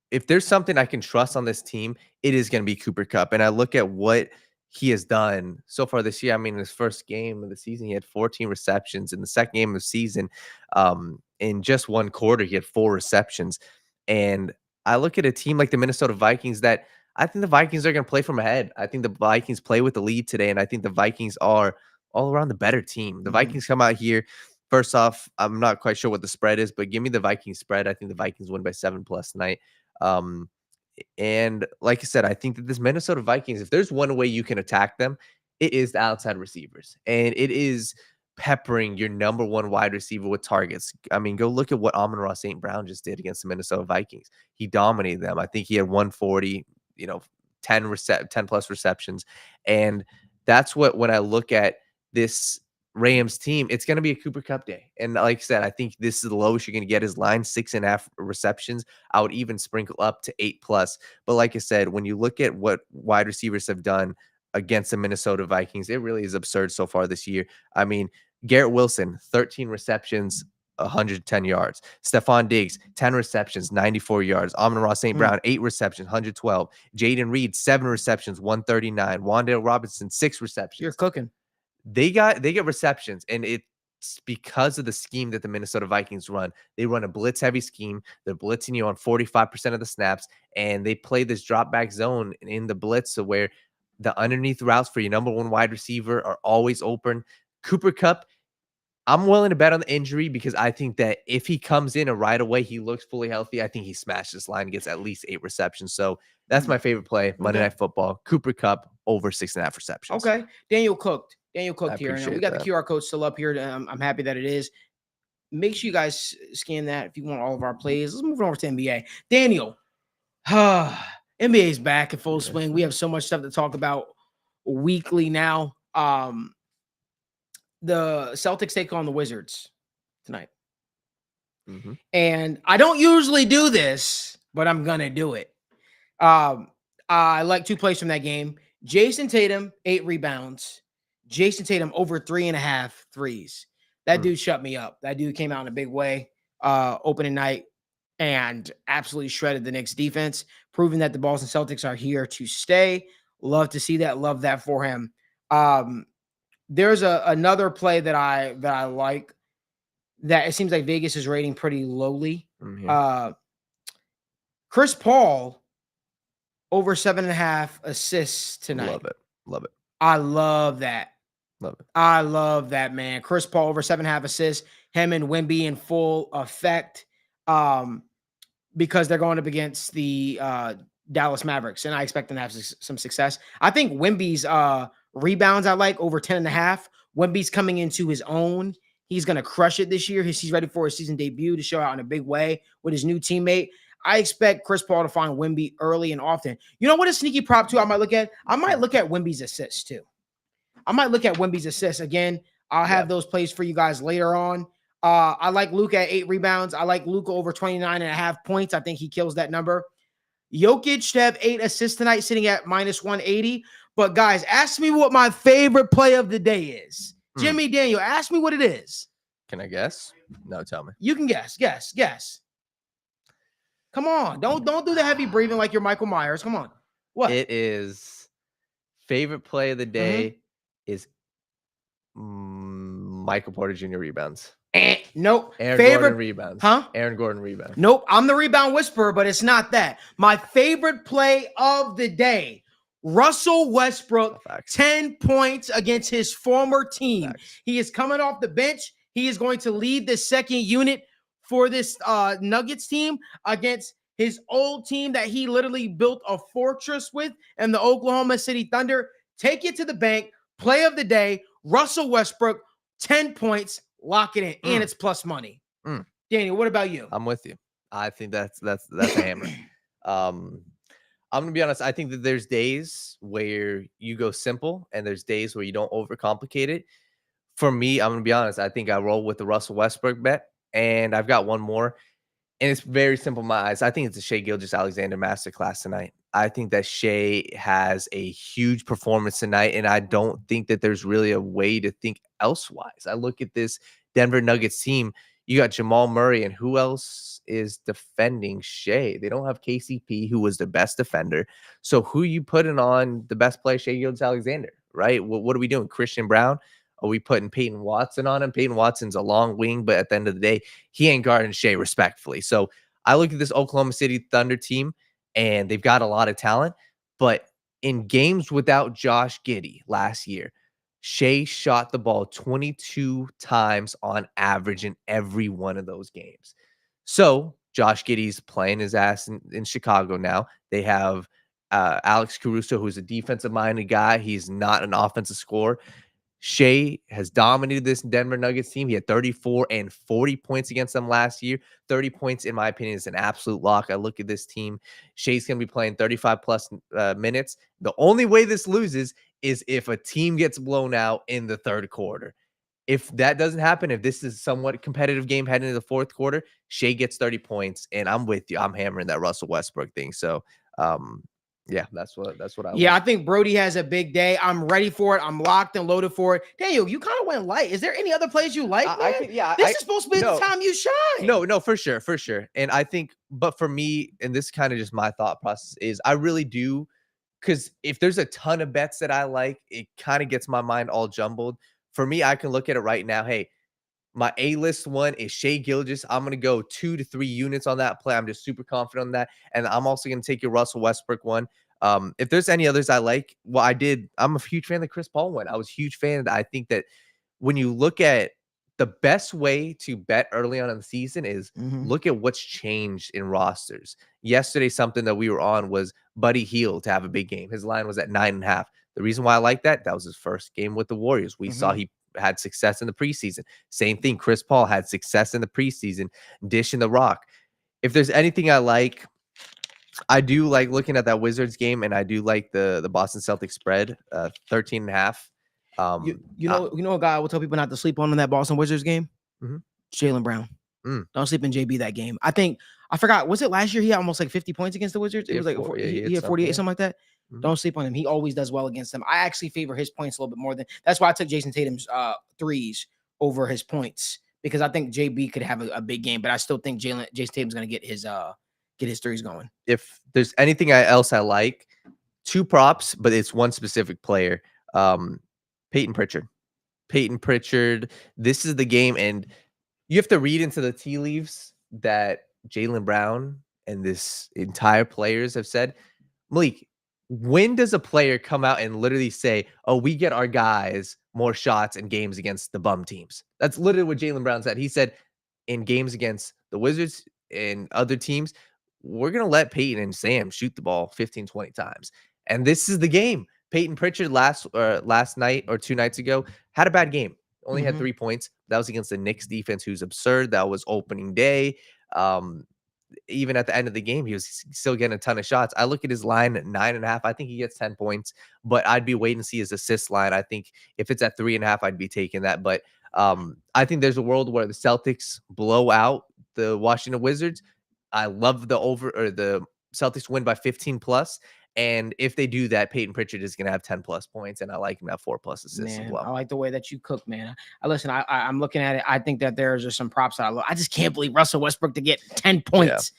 if there's something I can trust on this team, it is going to be Cooper Kupp. And I look at what he has done so far this year. I mean, in his first game of the season, he had 14 receptions. In the second game of the season, in just one quarter, he had 4 receptions. And I look at a team like the Minnesota Vikings that I think the Vikings are going to play from ahead. I think the Vikings play with the lead today, and I think the Vikings are all around the better team. The Vikings come out here. First off, I'm not quite sure what the spread is, but give me the Vikings spread. I think the Vikings win by 7+ tonight. And like I said, I think that this Minnesota Vikings, if there's one way you can attack them, it is the outside receivers, and it is peppering your number 1 wide receiver with targets. I mean, go look at what Amon-Ra St. Brown just did against the Minnesota Vikings. He dominated them. I think he had 140, 10+ receptions. And that's what, when I look at this Rams team, it's going to be a Cooper Kupp day. And like I said, I think this is the lowest you're going to get his line, 6.5 receptions. I would even sprinkle up to 8+. But like I said, when you look at what wide receivers have done against the Minnesota Vikings, it really is absurd so far this year. I mean, Garrett Wilson, 13 receptions, 110 yards. Stephon Diggs, 10 receptions, 94 yards. Amon-Ra St. Brown, 8 receptions, 112. Jaden Reed, 7 receptions, 139. Wan'Dale Robinson, 6 receptions. You're cooking. They get receptions, and it's because of the scheme that the Minnesota Vikings run. They run a blitz-heavy scheme. They're blitzing you on 45% of the snaps, and they play this drop-back zone in the blitz, so where the underneath routes for your number 1 wide receiver are always open. Cooper Kupp, I'm willing to bet on the injury because I think that if he comes in and right away he looks fully healthy, I think he smashes this line and gets at least 8 receptions. So that's my favorite play, Monday Night Football. Cooper Kupp over 6.5 receptions. Okay. Daniel cooked here. And we appreciate got that. the QR code still up here. I'm happy that it is. Make sure you guys scan that if you want all of our plays. Let's move on over to NBA. Daniel, NBA is back in full swing. We have so much stuff to talk about weekly now. The Celtics take on the Wizards tonight. And I don't usually do this, but I'm going to do it. I like 2 plays from that game. Jason Tatum, 8 rebounds. Jason Tatum over 3.5 threes. That dude shut me up. That dude came out in a big way opening night and absolutely shredded the Knicks defense, proving that the Boston Celtics are here to stay. Love to see that. Love that for him. There's another play that I like that it seems like Vegas is rating pretty lowly. Chris Paul over 7.5 assists tonight. Love it. I love that. Love it. I love that, man. Chris Paul over 7.5 assists. Him and Wemby in full effect because they're going up against the Dallas Mavericks, and I expect them to have some success. I think Wemby's rebounds I like over 10.5. Wemby's coming into his own. He's going to crush it this year. He's ready for his season debut to show out in a big way with his new teammate. I expect Chris Paul to find Wemby early and often. You know what a sneaky prop too I might look at? I might look at Wemby's assists too. Again, I'll have those plays for you guys later on. I like Luka at 8 rebounds. I like Luka over 29.5 points. I think he kills that number. Jokic to have 8 assists tonight, sitting at -180. But guys, ask me what my favorite play of the day is. Jimmy, Daniel, ask me what it is. Can I guess? No, tell me. You can guess. Come on. Don't do the heavy breathing like you're Michael Myers. Come on. What? It is favorite play of the day is Michael Porter Jr. rebounds. Nope. Aaron favorite Gordon rebounds. Huh? Aaron Gordon rebounds. Nope. I'm the rebound whisperer, but it's not that. My favorite play of the day, Russell Westbrook, Facts. 10 points against his former team. Facts. He is coming off the bench. He is going to lead the second unit for this Nuggets team against his old team that he literally built a fortress with, and the Oklahoma City Thunder. Take it to the bank. Play of the day, Russell Westbrook, 10 points, lock it in, and it's plus money. Daniel, what about you? I'm with you. I think that's a hammer. I'm gonna be honest. I think that there's days where you go simple, and there's days where you don't overcomplicate it. For me, I'm gonna be honest. I think I roll with the Russell Westbrook bet, and I've got one more, and it's very simple in my eyes. I think it's a Shai Gilgeous-Alexander masterclass tonight. I think that Shai has a huge performance tonight, and I don't think that there's really a way to think elsewise. I look at this Denver Nuggets team. You got Jamal Murray, and who else is defending Shai? They don't have KCP, who was the best defender. So who you putting on the best player, Shai Gilgeous-Alexander, right? What are we doing? Christian Brown? Are we putting Peyton Watson on him? Peyton Watson's a long wing, but at the end of the day, he ain't guarding Shai respectfully. So I look at this Oklahoma City Thunder team, and they've got a lot of talent. But in games without Josh Giddey last year, Shai shot the ball 22 times on average in every one of those games. So Josh Giddey's playing his ass in Chicago now. They have Alex Caruso, who's a defensive-minded guy. He's not an offensive scorer. Shai has dominated this Denver Nuggets team. He had 34 and 40 points against them last year. 30 points, in my opinion, is an absolute lock. I look at this team. Shai's going to be playing 35-plus minutes. The only way this loses is if a team gets blown out in the third quarter. If that doesn't happen, if this is a somewhat competitive game heading into the fourth quarter, Shai gets 30 points, and I'm with you. I'm hammering that Russell Westbrook thing. So, yeah, that's what I Yeah, like. I think Brody has a big day. I'm ready for it. I'm locked and loaded for it. Daniel, you kind of went light. Is there any other plays you like, man? This is supposed to be the time you shine. No, for sure. And I think, but for me, and this kind of just my thought process is, I really do, because if there's a ton of bets that I like, it kind of gets my mind all jumbled. For me, I can look at it right now. Hey, my A-list one is Shai Gilgeous. I'm going to go 2 to 3 units on that play. I'm just super confident on that. And I'm also going to take your Russell Westbrook one. If there's any others I like, I'm a huge fan of the Chris Paul one. I was a huge fan. I think that when you look at the best way to bet early on in the season is look at what's changed in rosters. Yesterday, something that we were on was Buddy Hield to have a big game. His line was at 9.5. The reason why I like that was his first game with the Warriors. We saw he had success in the preseason. Same thing. Chris Paul had success in the preseason, dishing the rock. If there's anything I like, I do like looking at that Wizards game, and I do like the Boston Celtics spread, 13.5. You know a guy I will tell people not to sleep on in that Boston Wizards game? Jaylen Brown. Don't sleep in JB that game. I forgot, was it last year he had almost like 50 points against the Wizards? It was like he had 48, something like that. Don't sleep on him. He always does well against them. I actually favor his points a little bit more than that's why I took Jason Tatum's threes over his points, because I think JB could have a big game, but I still think Jason Tatum's gonna get his threes going. If there's anything else I like, 2 props, but it's one specific player. Peyton Pritchard. This is the game, and you have to read into the tea leaves that Jaylen Brown and this entire players have said. Malik, when does a player come out and literally say, "Oh, we get our guys more shots in games against the bum teams"? That's literally what Jaylen Brown said. He said, in games against the Wizards and other teams, we're going to let Peyton and Sam shoot the ball 15, 20 times. And this is the game. Peyton Pritchard last night or 2 nights ago had a bad game. Only had 3 points. That was against the Knicks defense, who's absurd. That was opening day. Even at the end of the game, he was still getting a ton of shots. I look at his line at 9.5. I think he gets 10 points, but I'd be waiting to see his assist line. I think if it's at 3.5, I'd be taking that. But I think there's a world where the Celtics blow out the Washington Wizards. I love the Celtics win by 15 plus. And if they do that, Peyton Pritchard is going to have 10 plus points, and I like him at 4 plus assists as well. I like the way that you cook, man. I'm looking at it. I think that there's just some props that I love. I just can't believe Russell Westbrook to get 10 points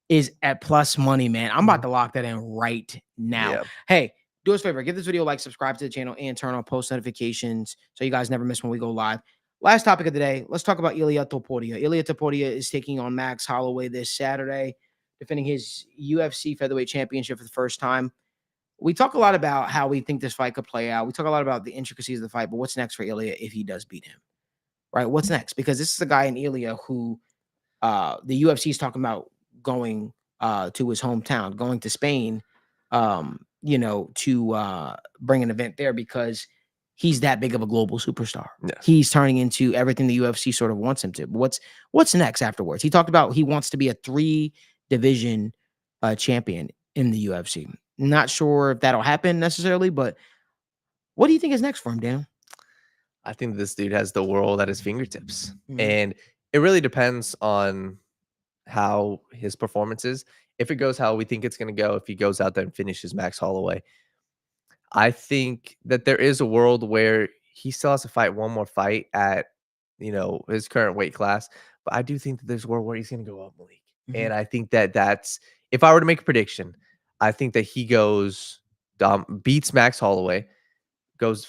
is at plus money, man. I'm about to lock that in right now. Yeah. Hey, do us a favor. Give this video a like, subscribe to the channel, and turn on post notifications so you guys never miss when we go live. Last topic of the day, let's talk about Ilia Topuria. Ilia Topuria is taking on Max Holloway this Saturday, defending his UFC featherweight championship for the first time. We talk a lot about how we think this fight could play out. We talk a lot about the intricacies of the fight, but what's next for Ilia if he does beat him, right? What's next? Because this is a guy in Ilia who the UFC is talking about going to his hometown, going to Spain, to bring an event there because he's that big of a global superstar. Yes. He's turning into everything the UFC sort of wants him to. But what's next afterwards? He talked about he wants to be a 3-division champion in the UFC. Not sure if that'll happen necessarily, but what do you think is next for him, Dan? I think this dude has the world at his fingertips. Mhm. And it really depends on how his performance is. If it goes how we think it's going to go, if he goes out there and finishes Max Holloway, I think that there is a world where he still has to fight one more fight at, his current weight class. But I do think that there's a world where he's going to go up, Malik. And I think that that's, if I were to make a prediction, I think that he goes, beats Max Holloway,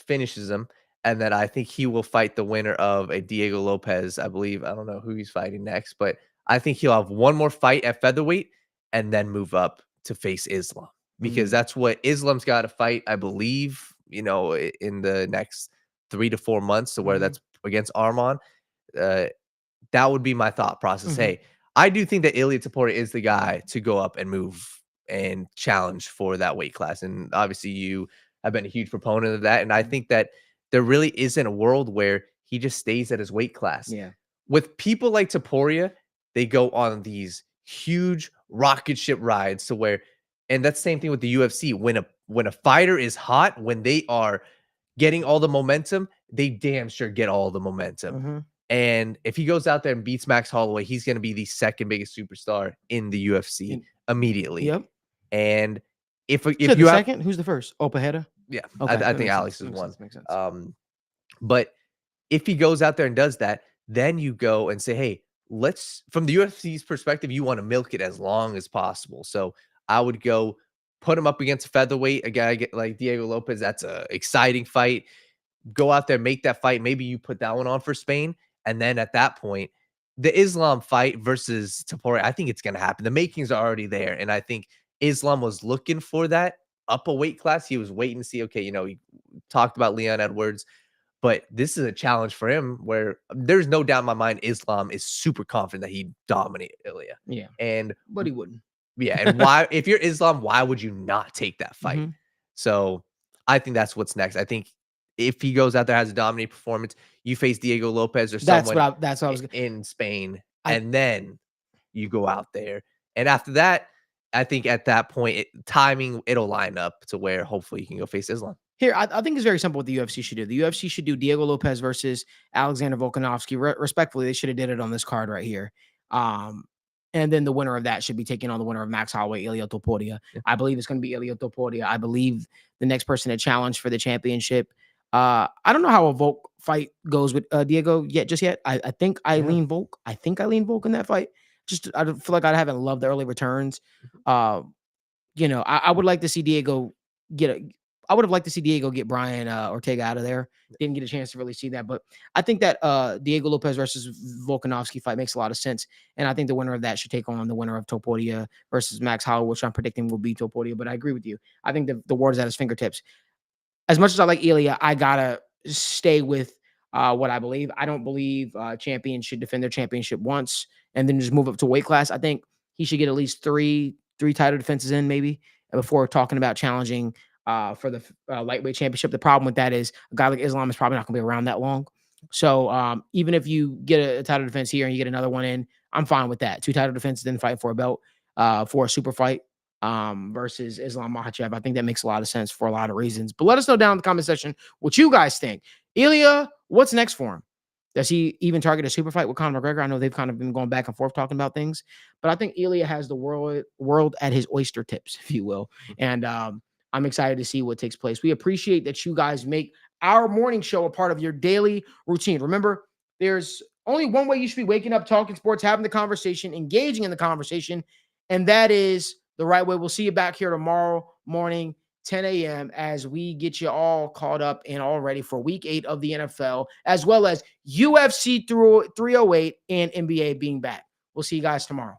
finishes him. And then I think he will fight the winner of a Diego Lopez, I believe. I don't know who he's fighting next, but I think he'll have one more fight at featherweight and then move up to face Islam because that's what Islam's got to fight, I believe, in the next 3 to 4 months to where that's against Arman. That would be my thought process. Hey, I do think that Ilia Topuria is the guy to go up and move and challenge for that weight class. And obviously you have been a huge proponent of that. And I think that there really isn't a world where he just stays at his weight class. Yeah. With people like Topuria, they go on these huge rocket ship rides to where, and that's the same thing with the UFC. When a fighter is hot, when they are getting all the momentum, they damn sure get all the momentum. And if he goes out there and beats Max Holloway, he's going to be the second biggest superstar in the UFC immediately. Yep. And if the you have second, who's the first? Opaheta? Yeah, Okay, I think Alex is makes one. sense, makes sense. But if he goes out there and does that, then you go and say, hey, from the UFC's perspective, you want to milk it as long as possible. So I would go put him up against a featherweight, a guy like Diego Lopez. That's a exciting fight. Go out there, make that fight. Maybe you put that one on for Spain. And then at that point, the Islam fight versus Topuria, I think it's going to happen. The makings are already there. And I think Islam was looking for that up a weight class. He was waiting to see, okay, he talked about Leon Edwards, but this is a challenge for him where there's no doubt in my mind Islam is super confident that he'd dominate Ilia. Yeah. But he wouldn't. Yeah. And why, if you're Islam, why would you not take that fight? So I think that's what's next. I think if he goes out there, has a dominant performance, you face Diego Lopez or someone that's what I was in Spain, and then you go out there. And after that, I think at that point, timing, it'll line up to where hopefully you can go face Islam. Here, I think it's very simple what the UFC should do. The UFC should do Diego Lopez versus Alexander Volkanovski. Respectfully, they should have did it on this card right here. And then the winner of that should be taking on the winner of Max Holloway, Ilia Topuria. Yeah. I believe it's going to be Ilia Topuria. I believe the next person to challenge for the championship. I don't know how a Volk fight goes with Diego just yet. I think I lean Volk. I think I lean Volk in that fight. I feel like I haven't loved the early returns. I would like to see Diego I would have liked to see Diego get Brian Ortega out of there. Didn't get a chance to really see that, but I think that Diego Lopez versus Volkanovski fight makes a lot of sense, and I think the winner of that should take on the winner of Topuria versus Max Holloway, which I'm predicting will be Topuria. But I agree with you. I think the word is at his fingertips. As much as I like Ilia, I gotta stay with what I believe. I don't believe champions should defend their championship once and then just move up to weight class. I think he should get at least three title defenses in maybe before talking about challenging for the lightweight championship. The problem with that is a guy like Islam is probably not going to be around that long. So even if you get a title defense here and you get another one in, I'm fine with that. 2 title defenses, then fight for a belt for a super fight versus Islam Makhachev. I think that makes a lot of sense for a lot of reasons. But let us know down in the comment section what you guys think. Ilia, what's next for him? Does he even target a super fight with Conor McGregor? I know they've kind of been going back and forth talking about things, but I think Ilia has the world at his oyster tips, if you will. And I'm excited to see what takes place. We appreciate that you guys make our morning show a part of your daily routine. Remember, there's only one way you should be waking up, talking sports, having the conversation, engaging in the conversation, and that is the right way. We'll see you back here tomorrow morning, 10 a.m. as we get you all caught up and all ready for week 8 of the NFL, as well as UFC 308 and NBA being back. We'll see you guys tomorrow.